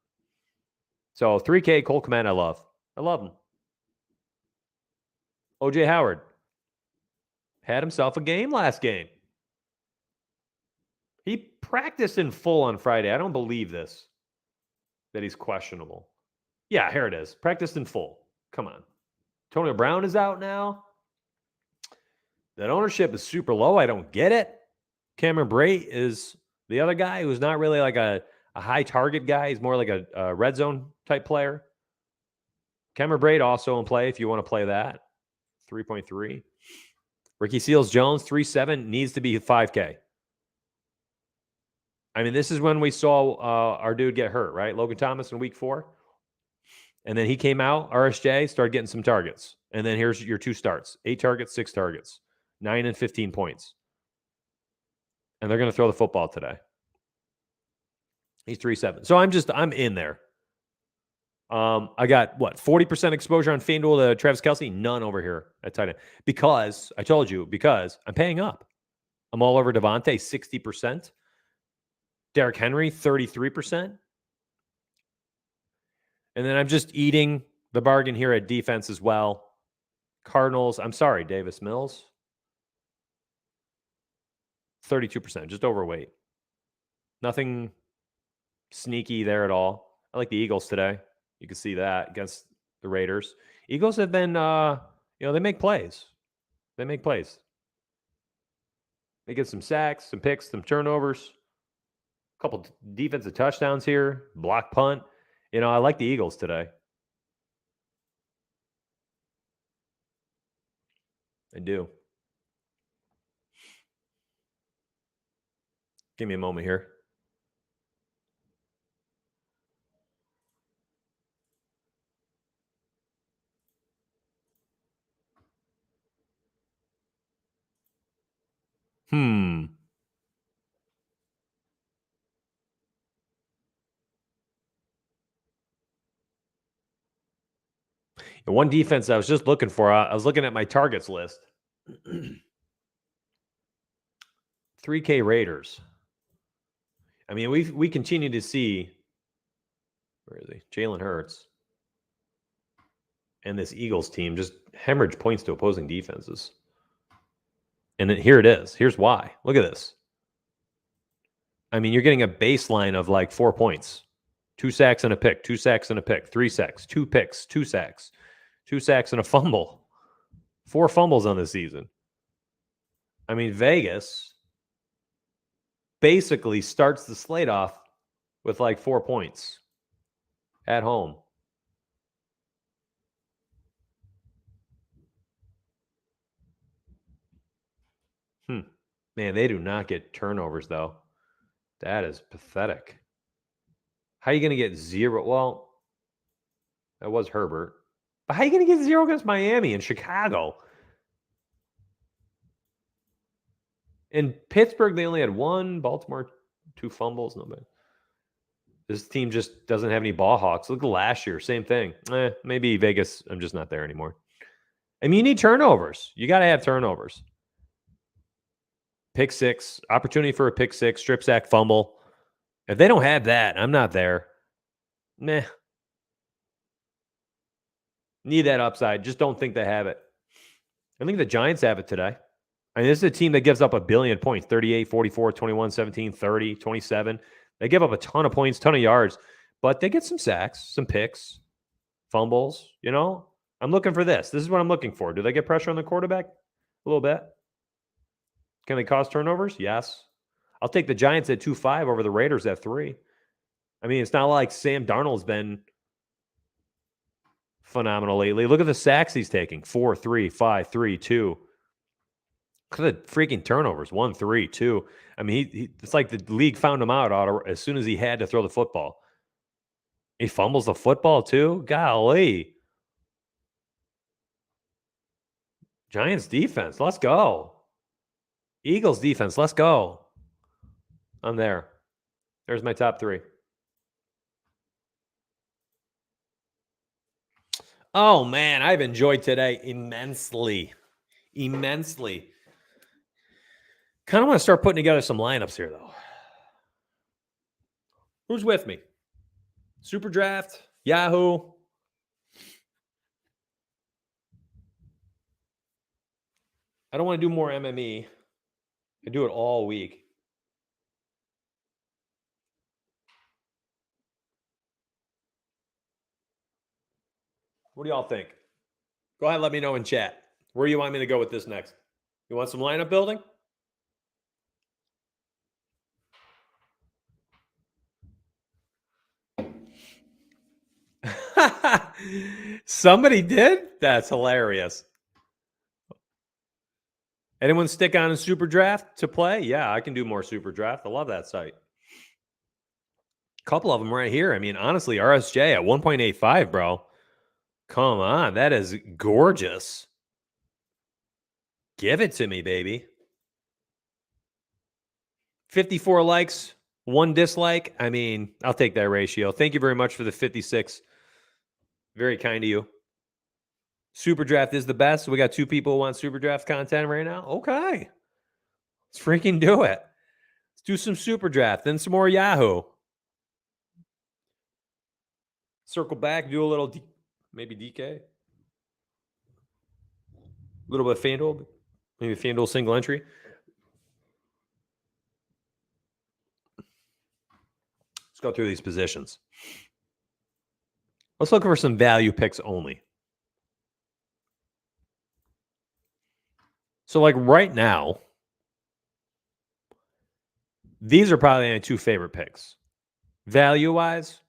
So 3K Cole Kmet, I love him. OJ Howard had himself a game last game. He practiced in full on Friday. I don't believe this, that he's questionable. Yeah, here it is. Practiced in full. Come on. Antonio Brown is out now. That ownership is super low. I don't get it. Cameron Brate is the other guy who's not really like a high target guy. He's more like a red zone type player. Cameron Brate also in play if you want to play that. 3.3. Ricky Seals-Jones, 3.7, needs to be 5K. I mean, this is when we saw our dude get hurt, right? Logan Thomas in week 4. And then he came out, RSJ, started getting some targets. And then here's your 2 starts. 8 targets, 6 targets. 9 and 15 points. And they're going to throw the football today. He's 3.7. So I'm in there. I got, 40% exposure on FanDuel to Travis Kelce? None over here at tight end. Because, I told you, because I'm paying up. I'm all over Devonte, 60%. Derrick Henry, 33%. And then I'm just eating the bargain here at defense as well. Cardinals, I'm sorry, Davis Mills. 32%, just overweight. Nothing sneaky there at all. I like the Eagles today. You can see that against the Raiders. Eagles have been, they make plays. They make plays. They get some sacks, some picks, some turnovers. A couple defensive touchdowns here. Block punt. I like the Eagles today. I do. Give me a moment here. And one defense I was just looking for, I was looking at my targets list. 3K Raiders. I mean, we continue to see, where is he? Jalen Hurts. And this Eagles team just hemorrhage points to opposing defenses. And here it is. Here's why. Look at this. I mean, you're getting a baseline of like 4 points. 2 sacks and a pick, 2 sacks and a pick, 3 sacks, 2 picks, 2 sacks, 2 sacks and a fumble. 4 fumbles on the season. I mean, Vegas basically starts the slate off with like 4 points at home. Man, they do not get turnovers, though. That is pathetic. How are you going to get 0? Well, that was Herbert. But how are you going to get 0 against Miami and Chicago? In Pittsburgh, they only had 1. Baltimore, 2 fumbles. No bad. This team just doesn't have any ball hawks. Look at last year. Same thing. Maybe Vegas, I'm just not there anymore. I mean, you need turnovers. You got to have turnovers. Pick 6, opportunity for a pick 6, strip sack, fumble. If they don't have that, I'm not there. Meh. Need that upside. Just don't think they have it. I think the Giants have it today. I mean, this is a team that gives up 1 billion points. 38, 44, 21, 17, 30, 27. They give up a ton of points, ton of yards. But they get some sacks, some picks, fumbles. I'm looking for this. This is what I'm looking for. Do they get pressure on the quarterback? A little bit. Can they cause turnovers? Yes. I'll take the Giants at 2-5 over the Raiders at 3. I mean, it's not like Sam Darnold's been phenomenal lately. Look at the sacks he's taking. 4, 3, 5, 3, 2. Look at the freaking turnovers. 1, 3, 2. I mean, it's like the league found him out as soon as he had to throw the football. He fumbles the football too? Golly. Giants defense. Let's go. Eagles defense. Let's go. I'm there. There's my top 3. Oh, man. I've enjoyed today immensely. Immensely. Kind of want to start putting together some lineups here, though. Who's with me? Superdraft, Yahoo. I don't want to do more MME. I do it all week. What do y'all think? Go ahead and let me know in chat. Where do you want me to go with this next? You want some lineup building? Somebody did? That's hilarious. Anyone stick on a Superdraft to play? Yeah, I can do more Superdraft. I love that site. A couple of them right here. I mean, honestly, RSJ at 1.85, bro. Come on. That is gorgeous. Give it to me, baby. 54 likes, 1 dislike. I mean, I'll take that ratio. Thank you very much for the 56. Very kind of you. Superdraft is the best. We got 2 people who want Superdraft content right now. Okay. Let's freaking do it. Let's do some Superdraft, then some more Yahoo. Circle back, do a little, maybe DK. A little bit of FanDuel. Maybe FanDuel single entry. Let's go through these positions. Let's look for some value picks only. So, like right now, these are probably my 2 favorite picks. Value-wise,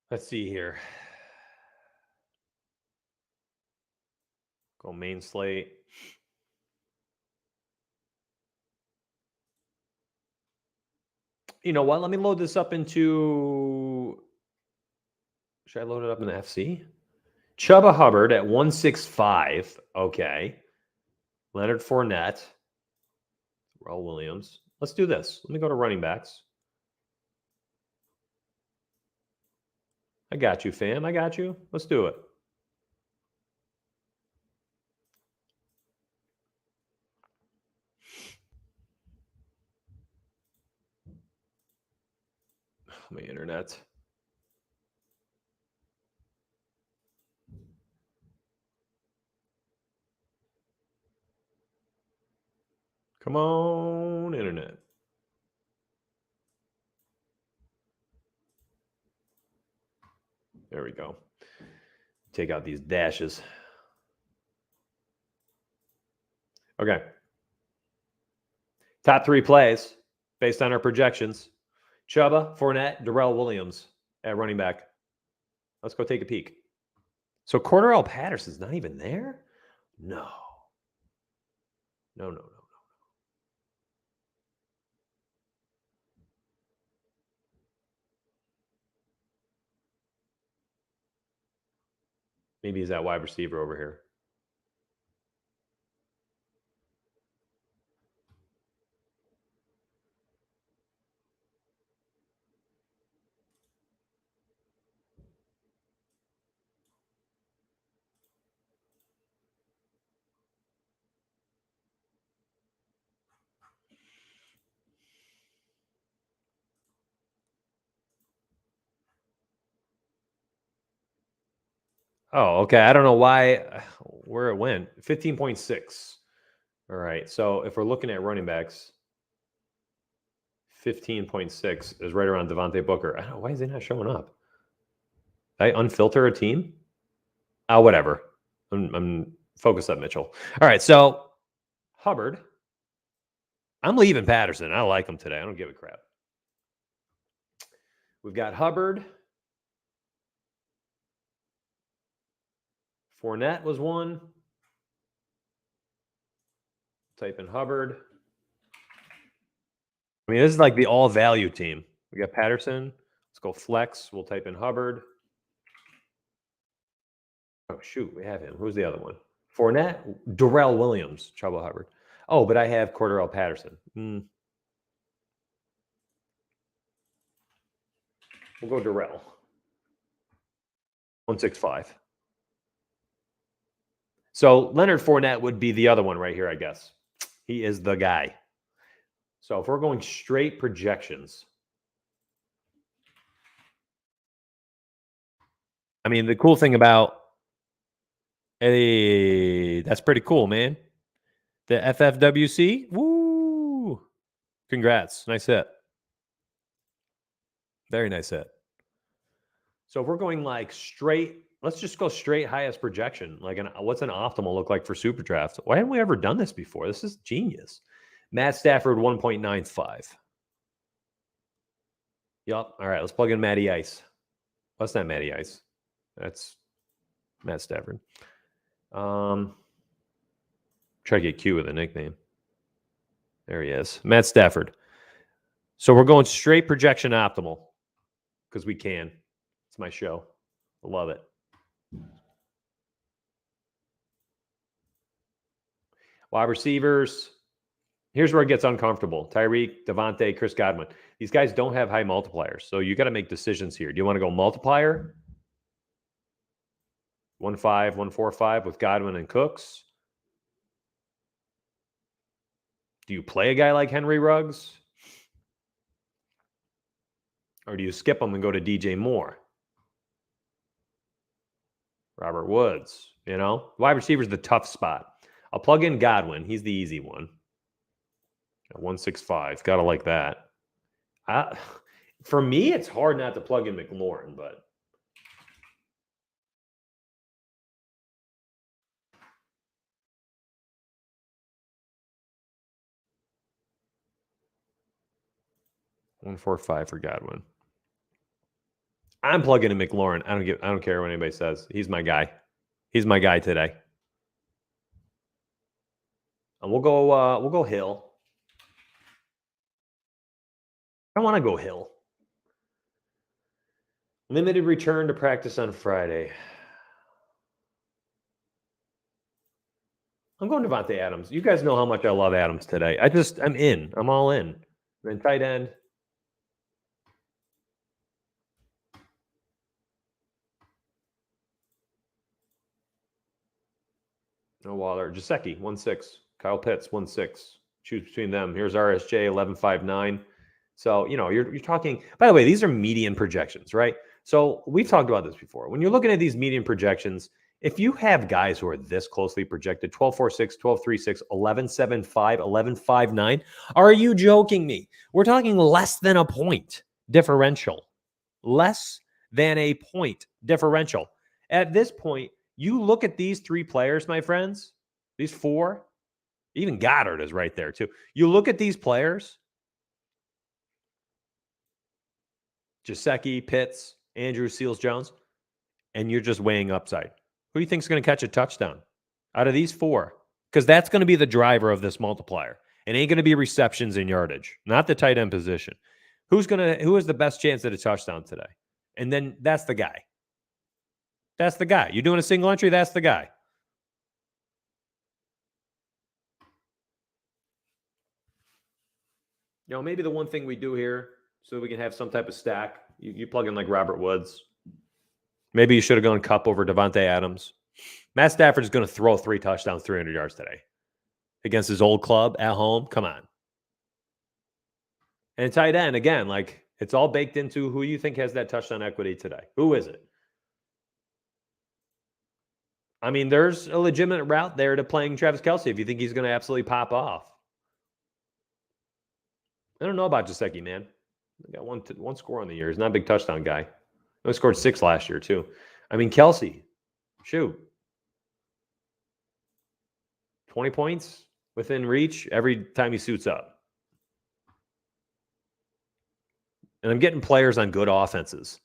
let's see here. Go main slate. You know what? Let me load this up into... Should I load it up in the FC? Chuba Hubbard at 165. Okay. Leonard Fournette. Raul Williams. Let's do this. Let me go to running backs. I got you, fam. I got you. Let's do it. My internet. Come on, internet. There we go. Take out these dashes. Okay. Top 3 plays based on our projections. Chuba, Fournette, Darrell Williams at running back. Let's go take a peek. So Cordarrelle Patterson's not even there? No. No. Maybe he's that wide receiver over here. Oh, okay. I don't know where it went. 15.6. All right. So if we're looking at running backs, 15.6 is right around Devontae Booker. I don't know. Why is he not showing up? Did I unfilter a team? Oh, whatever. I'm focused on Mitchell. All right. So Hubbard. I'm leaving Patterson. I like him today. I don't give a crap. We've got Hubbard. Fournette was one. Type in Hubbard. I mean, this is like the all-value team. We got Patterson. Let's go flex. We'll type in Hubbard. Oh, shoot. We have him. Who's the other one? Fournette. Darrell Williams. Chuba Hubbard. Oh, but I have Cordarrelle Patterson. We'll go Darrell. 165. So Leonard Fournette would be the other one right here, I guess. He is the guy. So if we're going straight projections, I mean, the cool thing about, hey, that's pretty cool, man. The FFWC, woo. Congrats. Nice hit. Very nice hit. So if we're going like straight, let's just go straight highest projection. Like, what's an optimal look like for Superdraft? Why haven't we ever done this before? This is genius. Matt Stafford, 1.95. Yup. All right, let's plug in Matty Ice. That's not Matty Ice. That's Matt Stafford. Try to get Q with a nickname. There he is. Matt Stafford. So we're going straight projection optimal because we can. It's my show. I love it. Wide receivers. Here's where it gets uncomfortable. Tyreek, Devonte, Chris Godwin. These guys don't have high multipliers. So you got to make decisions here. Do you want to go multiplier? 1.5, 1.45 with Godwin and Cooks? Do you play a guy like Henry Ruggs? Or do you skip him and go to DJ Moore? Robert Woods, you know? Wide receiver's the tough spot. I'll plug in Godwin. He's the easy one. 165. Gotta like that. For me, it's hard not to plug in McLaurin, but $145 for Godwin. I'm plugging in McLaurin. I don't care what anybody says. He's my guy. He's my guy today. And we'll go Hill. I want to go Hill. Limited return to practice on Friday. I'm going Devonte Adams. You guys know how much I love Adams today. I'm in. I'm all in. And then tight end. No Waller. Gesicki, 1.6. Kyle Pitts, 1.6. Choose between them. Here's RSJ, 11.59. So, you know, you're talking, by the way, these are median projections, right? So we've talked about this before. When you're looking at these median projections, if you have guys who are this closely projected, 12.46, 12.36, 11.75, 11.59, are you joking me? We're talking less than a point differential. Less than a point differential. At this point, you look at these three players, my friends, these four, even Goddard is right there too. You look at these players, Gesicki, Pitts, Andrews, Seals-Jones, and you're just weighing upside. Who do you think is going to catch a touchdown out of these four? Because that's going to be the driver of this multiplier. It ain't going to be receptions and yardage, not the tight end position. Who has the best chance at a touchdown today? And then that's the guy. That's the guy. You're doing a single entry, that's the guy. You know, maybe the one thing we do here so we can have some type of stack, you plug in like Robert Woods. Maybe you should have gone Kupp over Devonte Adams. Matt Stafford is going to throw 3 touchdowns, 300 yards today against his old club at home. Come on. And tight end, again, like it's all baked into who you think has that touchdown equity today. Who is it? I mean, there's a legitimate route there to playing Travis Kelce if you think he's going to absolutely pop off. I don't know about Gesicki, man. He got one score on the year. He's not a big touchdown guy. He only scored 6 last year, too. I mean, Kelce, shoot. 20 points within reach every time he suits up. And I'm getting players on good offenses,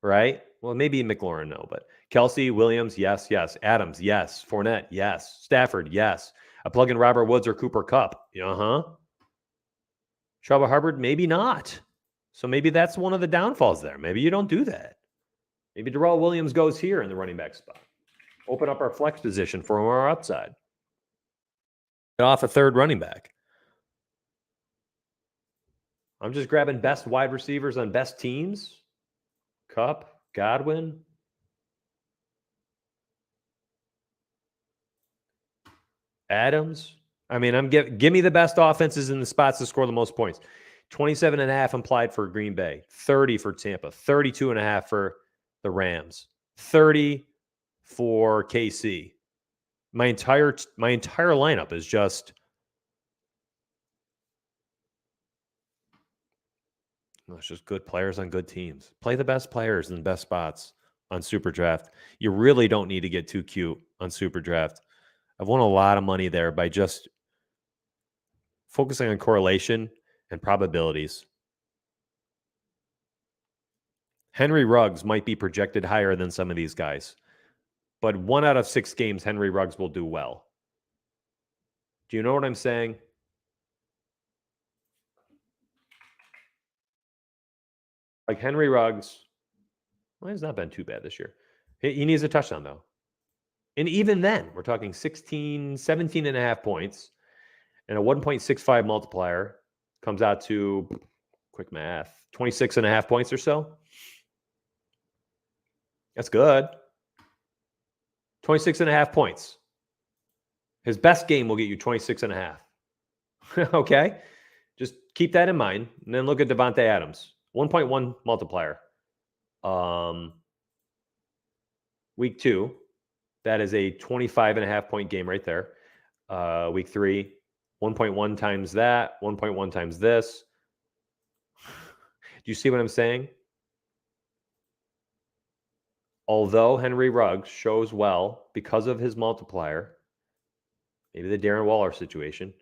right? Well, maybe McLaurin, no, but Kelce, Williams, yes, yes. Adams, yes. Fournette, yes. Stafford, yes. I plug in Robert Woods or Cooper Kupp. Chuba Hubbard, maybe not. So maybe that's one of the downfalls there. Maybe you don't do that. Maybe Darrell Williams goes here in the running back spot. Open up our flex position for our upside. Get off a third running back. I'm just grabbing best wide receivers on best teams. Kupp, Godwin. Adams. I mean, give me the best offenses in the spots to score the most points. 27.5 implied for Green Bay, 30 for Tampa, 32.5 for the Rams, 30 for KC. My entire lineup is just It's just good players on good teams. Play the best players in the best spots on Superdraft. You really don't need to get too cute on Superdraft. I've won a lot of money there by just focusing on correlation and probabilities. Henry Ruggs might be projected higher than some of these guys, but 1 out of 6 games, Henry Ruggs will do well. Do you know what I'm saying? Like Henry Ruggs, well, he's not been too bad this year. He needs a touchdown, though. And even then, we're talking 16, 17 and a half points, and a 1.65 multiplier comes out to, quick math, 26 and a half points or so. That's good. 26 and a half points. His best game will get you 26 and a half. Okay? Just keep that in mind. And then look at Devonte Adams. 1.1 multiplier. Week 2, that is a 25 and a half point game right there. Week 3, 1.1 times that, 1.1 times this. Do you see what I'm saying? Although Henry Ruggs shows well because of his multiplier, maybe the Darren Waller situation,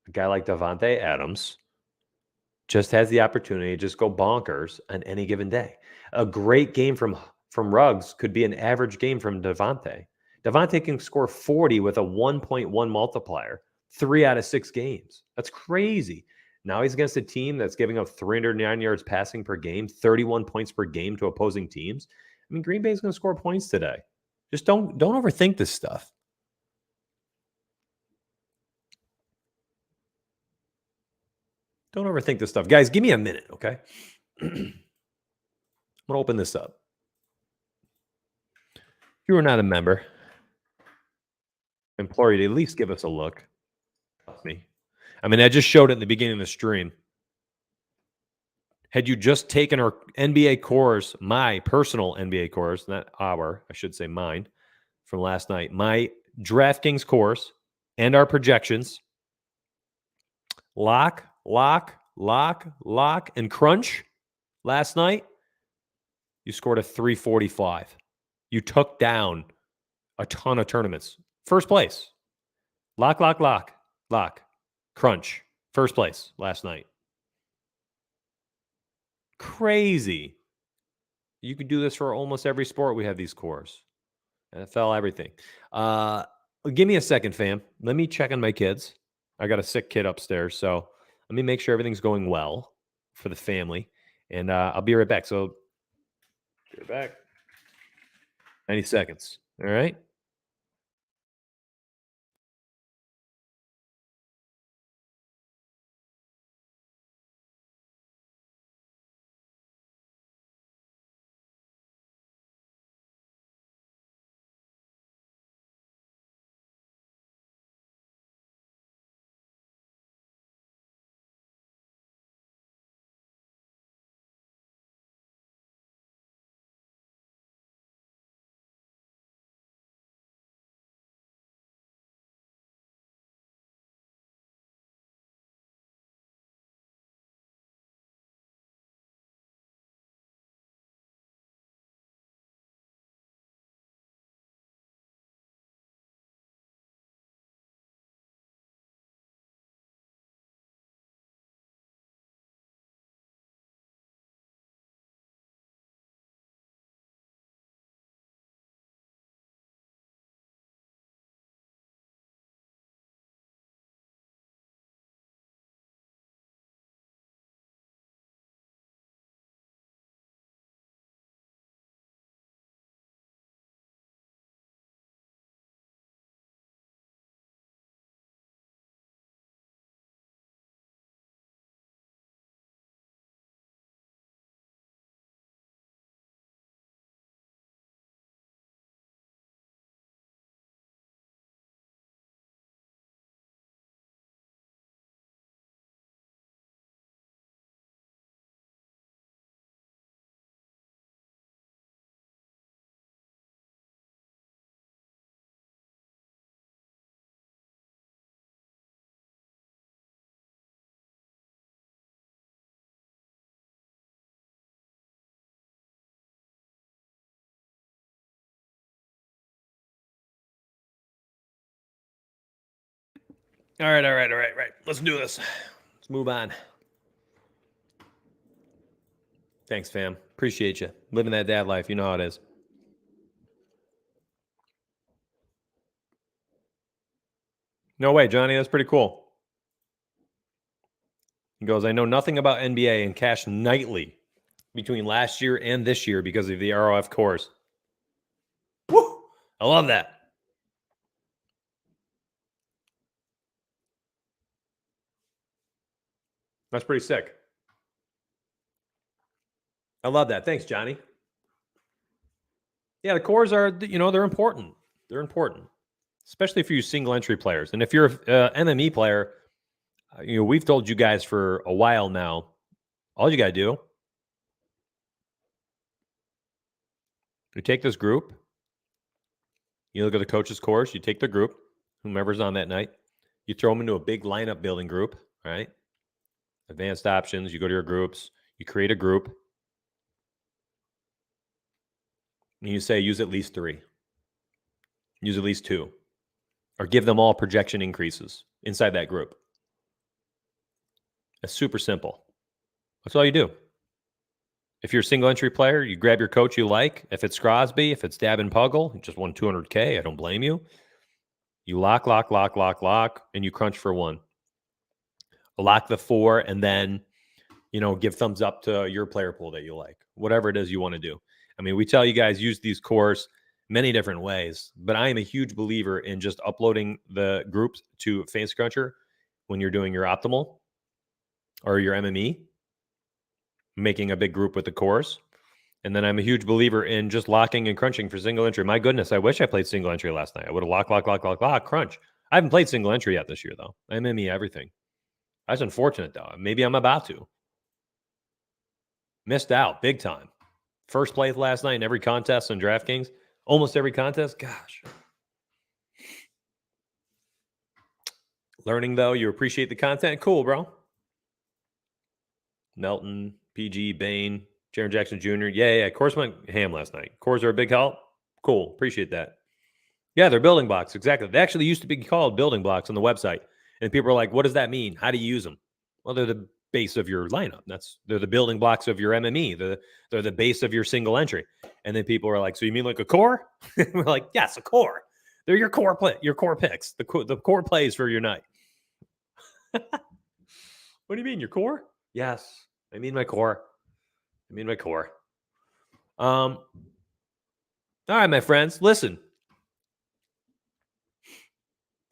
a guy like Devonte Adams just has the opportunity to just go bonkers on any given day. A great game from Ruggs could be an average game from Devonte. Devonte can score 40 with a 1.1 multiplier, 3 out of 6 games. That's crazy. Now he's against a team that's giving up 309 yards passing per game, 31 points per game to opposing teams. I mean, Green Bay's going to score points today. Just don't overthink this stuff. Don't overthink this stuff. Guys, give me a minute, okay? I'm going to open this up. If you are not a member, I implore you to at least give us a look. Trust me. I mean, I just showed it in the beginning of the stream. Had you just taken our NBA course, my personal NBA course, not our, I should say mine, from last night, my Draftkings course and our projections, lock, and crunch last night, you scored a 345. You took down a ton of tournaments. First place. Lock, crunch. First place last night. Crazy. You could do this for almost every sport. We have these cores. NFL, everything. Give me a second, fam. Let me check on my kids. I got a sick kid upstairs, so let me make sure everything's going well for the family. And I'll be right back. So, be right back. 90 seconds. All right. All right. Let's do this. Let's move on. Thanks, fam. Appreciate you. Living that dad life. You know how it is. No way, Johnny. That's pretty cool. He goes, I know nothing about NBA and cash nightly between last year and this year because of the ROF course. Woo! I love that. That's pretty sick. I love that. Thanks, Johnny. Yeah, the cores are, they're important. They're important, especially for you single entry players. And if you're an MME player, we've told you guys for a while now, all you got to do, you take this group, you look at the coach's course, you take the group, whomever's on that night, you throw them into a big lineup building group, right? Advanced options, you go to your groups, you create a group, and you say use at least 3, use at least 2, or give them all projection increases inside that group. It's super simple. That's all you do. If you're a single entry player, you grab your coach you like. If it's Crosby, if it's Dabin Puggle, just won $200K, I don't blame you. You lock, and you crunch for 1. Lock the 4, and then, give thumbs up to your player pool that you like. Whatever it is you want to do. I mean, we tell you guys use these cores many different ways, but I am a huge believer in just uploading the groups to Fantasy Cruncher when you're doing your optimal or your MME, making a big group with the cores. And then I'm a huge believer in just locking and crunching for single entry. My goodness, I wish I played single entry last night. I would have lock, crunch. I haven't played single entry yet this year, though. MME, everything. That's unfortunate, though. Maybe I'm about to. Missed out big time. First place last night in every contest on Draftkings. Almost every contest. Gosh. Learning, though. You appreciate the content. Cool, bro. Melton, PG, Bain, Jaron Jackson Jr. Yeah. Cores went ham last night. Cores are a big help. Cool. Appreciate that. Yeah, they're building blocks. Exactly. They actually used to be called building blocks on the website. And people are like, what does that mean? How do you use them? Well, they're the base of your lineup. They're the building blocks of your MME. They're the base of your single entry. And then people are like, so you mean like a core? We're like, yes, a core. They're your core picks, the core plays for your night. What do you mean, your core? Yes, I mean my core. All right, my friends, listen.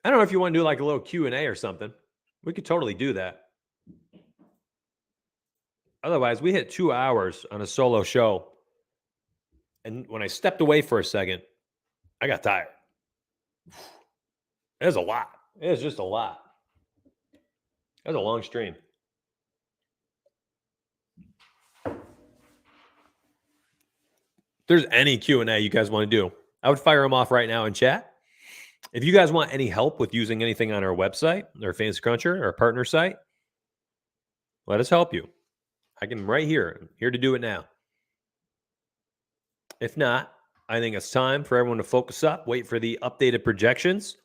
I don't know if you want to do like a little Q&A or something. We could totally do that. Otherwise, we hit 2 hours on a solo show. And when I stepped away for a second, I got tired. It was a lot. It was just a lot. That was a long stream. If there's any Q&A you guys want to do, I would fire them off right now in chat. If you guys want any help with using anything on our website, or Fantasy Cruncher, or partner site, let us help you. I can right here. I'm here to do it now. If not, I think it's time for everyone to focus up, wait for the updated projections,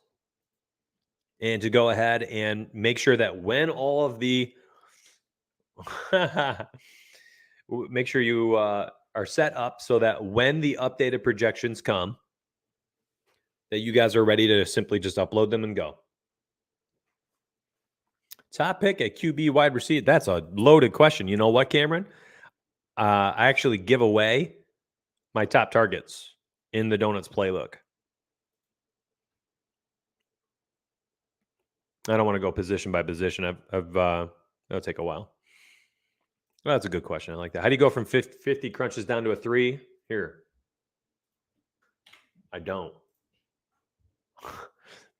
and to go ahead and make sure that when all of the make sure you are set up so that when the updated projections come, that you guys are ready to simply just upload them and go. Top pick at QB wide receiver. That's a loaded question. You know what, Cameron? I actually give away my top targets in the Donuts playbook. I don't want to go position by position. That'll take a while. Well, that's a good question. I like that. How do you go from 50 crunches down to a 3? Here. I don't.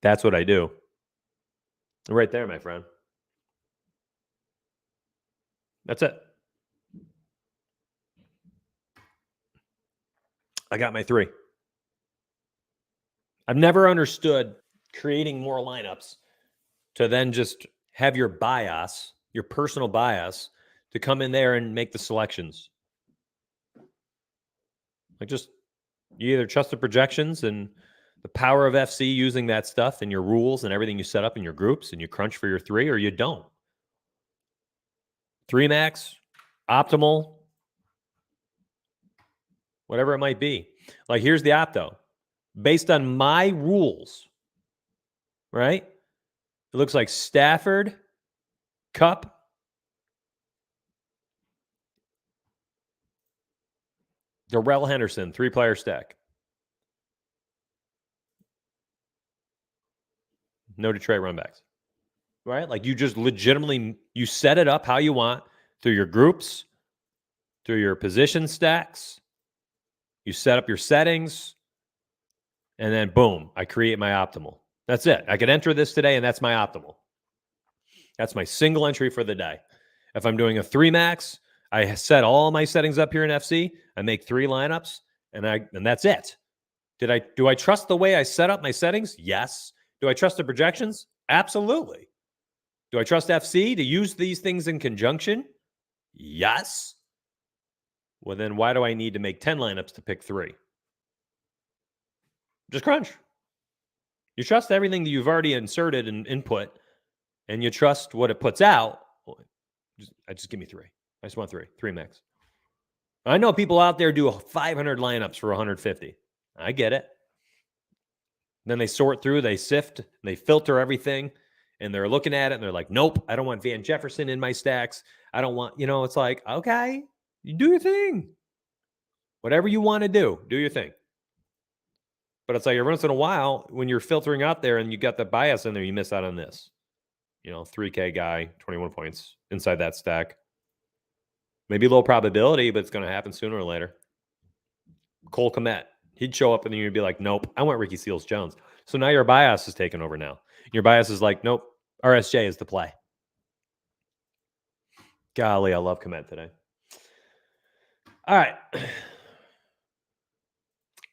That's what I do. Right there, my friend. That's it. I got my 3. I've never understood creating more lineups to then just have your bias, your personal bias, to come in there and make the selections. Like, just you either trust the projections and The power of FC, using that stuff and your rules and everything you set up in your groups, and you crunch for your 3 or you don't. 3 max, optimal, whatever it might be. Like, here's the opto. Based on my rules, right? It looks like Stafford, Cup, Darrell Henderson, 3-player stack. No Detroit runbacks, right? Like, you just legitimately, you set it up how you want through your groups, through your position stacks. You set up your settings, and then boom, I create my optimal. That's it. I could enter this today, and that's my optimal. That's my single entry for the day. If I'm doing a 3 max, I set all my settings up here in FC. I make 3 lineups, and that's it. Do I trust the way I set up my settings? Yes. Do I trust the projections? Absolutely. Do I trust FC to use these things in conjunction? Yes. Well, then why do I need to make 10 lineups to pick 3? Just crunch. You trust everything that you've already inserted and input, and you trust what it puts out. Just give me 3. I just want 3 max. I know people out there do 500 lineups for 150. I get it. Then they sort through, they sift, they filter everything, and they're looking at it, and they're like, nope, I don't want Van Jefferson in my stacks. I don't want, it's like, okay, you do your thing. Whatever you want to do your thing. But it's like every once in a while, when you're filtering out there and you got the bias in there, you miss out on this. 3K guy, 21 points inside that stack. Maybe low probability, but it's going to happen sooner or later. Cole Kmet. He'd show up and then you'd be like, nope, I want Ricky Seals-Jones. So now your bias is taken over now. Your bias is like, nope, RSJ is the play. Golly, I love Kmet today. All right.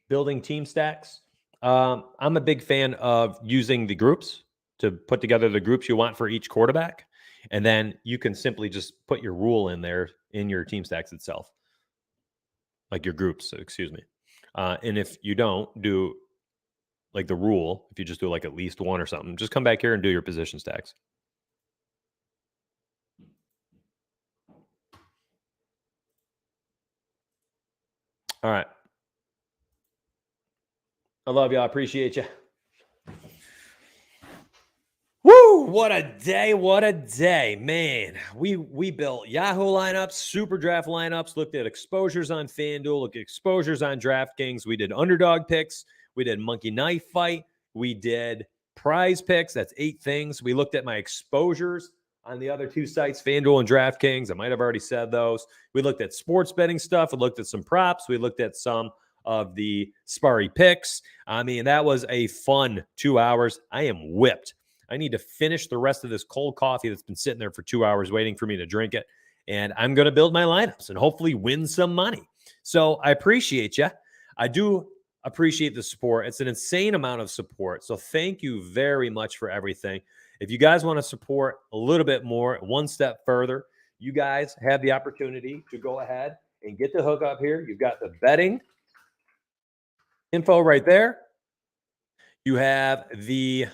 Building team stacks. I'm a big fan of using the groups to put together the groups you want for each quarterback. And then you can simply just put your rule in there in your team stacks itself. Like your groups, excuse me. And if you don't do like the rule, if you just do like at least 1 or something, just come back here and do your position stacks. All right. I love you. I appreciate you. Woo! What a day. What a day. Man, we built Yahoo lineups, Superdraft lineups, looked at exposures on FanDuel, looked at exposures on Draftkings. We did underdog picks. We did monkey knife fight. We did prize picks. That's 8 things. We looked at my exposures on the other 2 sites, FanDuel and Draftkings. I might have already said those. We looked at sports betting stuff. We looked at some props. We looked at some of the sparry picks. I mean, that was a fun 2 hours. I am whipped. I need to finish the rest of this cold coffee that's been sitting there for 2 hours waiting for me to drink it. And I'm going to build my lineups and hopefully win some money. So I appreciate you. I do appreciate the support. It's an insane amount of support. So thank you very much for everything. If you guys want to support a little bit more, one step further, you guys have the opportunity to go ahead and get the hook up here. You've got the betting info right there. You have the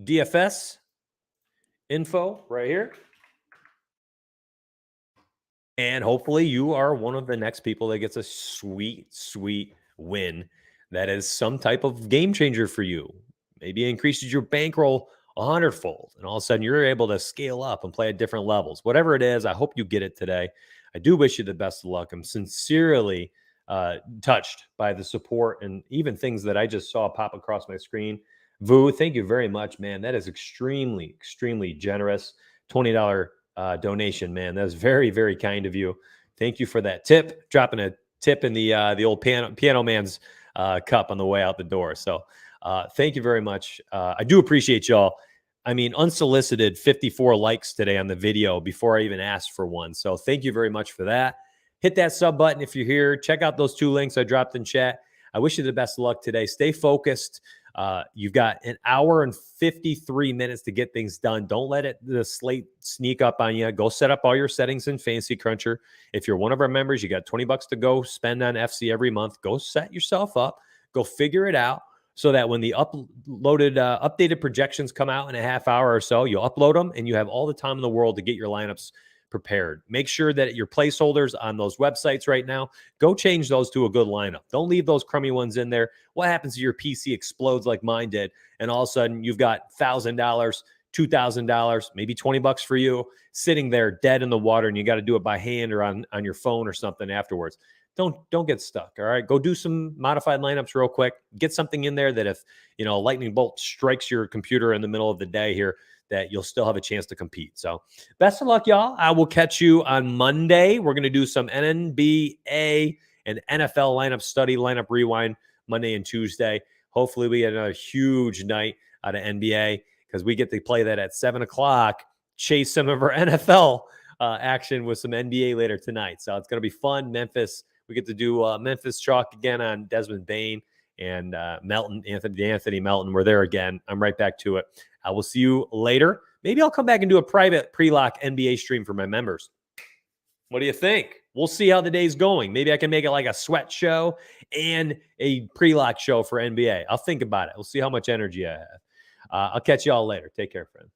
DFS info right here. And hopefully you are one of the next people that gets a sweet, sweet win that is some type of game changer for you. Maybe increases your bankroll 100-fold, and all of a sudden you're able to scale up and play at different levels. Whatever it is, I hope you get it today. I do wish you the best of luck. I'm sincerely touched by the support and even things that I just saw pop across my screen. Vu, thank you very much, man. That is extremely, extremely generous. $20 donation, man. That was very, very kind of you. Thank you for that tip. Dropping a tip in the old piano man's cup on the way out the door. So thank you very much. I do appreciate y'all. I mean, unsolicited 54 likes today on the video before I even asked for one. So thank you very much for that. Hit that sub button if you're here. Check out those 2 links I dropped in chat. I wish you the best of luck today. Stay focused. You've got an hour and 53 minutes to get things done. Don't let the slate sneak up on you. Go set up all your settings in Fantasy Cruncher. If you're one of our members, you got $20 to go spend on FC every month. Go set yourself up. Go figure it out. so that when the updated projections come out in a half hour or so, you'll upload them and you have all the time in the world to get your lineups prepared. Make sure that your placeholders on those websites right now, go change those to a good lineup. Don't leave those crummy ones in there. What happens if your PC explodes like mine did, and all of a sudden you've got $1,000, $2,000, maybe $20 for you sitting there dead in the water, and you got to do it by hand or on your phone or something afterwards. Don't get stuck. All right. Go do some modified lineups real quick. Get something in there that if, a lightning bolt strikes your computer in the middle of the day here, that you'll still have a chance to compete. So best of luck, y'all. I will catch you on Monday. We're going to do some NBA and NFL lineup study, lineup rewind Monday and Tuesday. Hopefully we get another huge night out of NBA because we get to play that at 7 o'clock, chase some of our NFL action with some NBA later tonight. So it's going to be fun. Memphis. We get to do Memphis chalk again on Desmond Bain and Anthony Melton. We're there again. I'm right back to it. I will see you later. Maybe I'll come back and do a private pre-lock NBA stream for my members. What do you think? We'll see how the day's going. Maybe I can make it like a sweat show and a pre-lock show for NBA. I'll think about it. We'll see how much energy I have. I'll catch you all later. Take care, friend.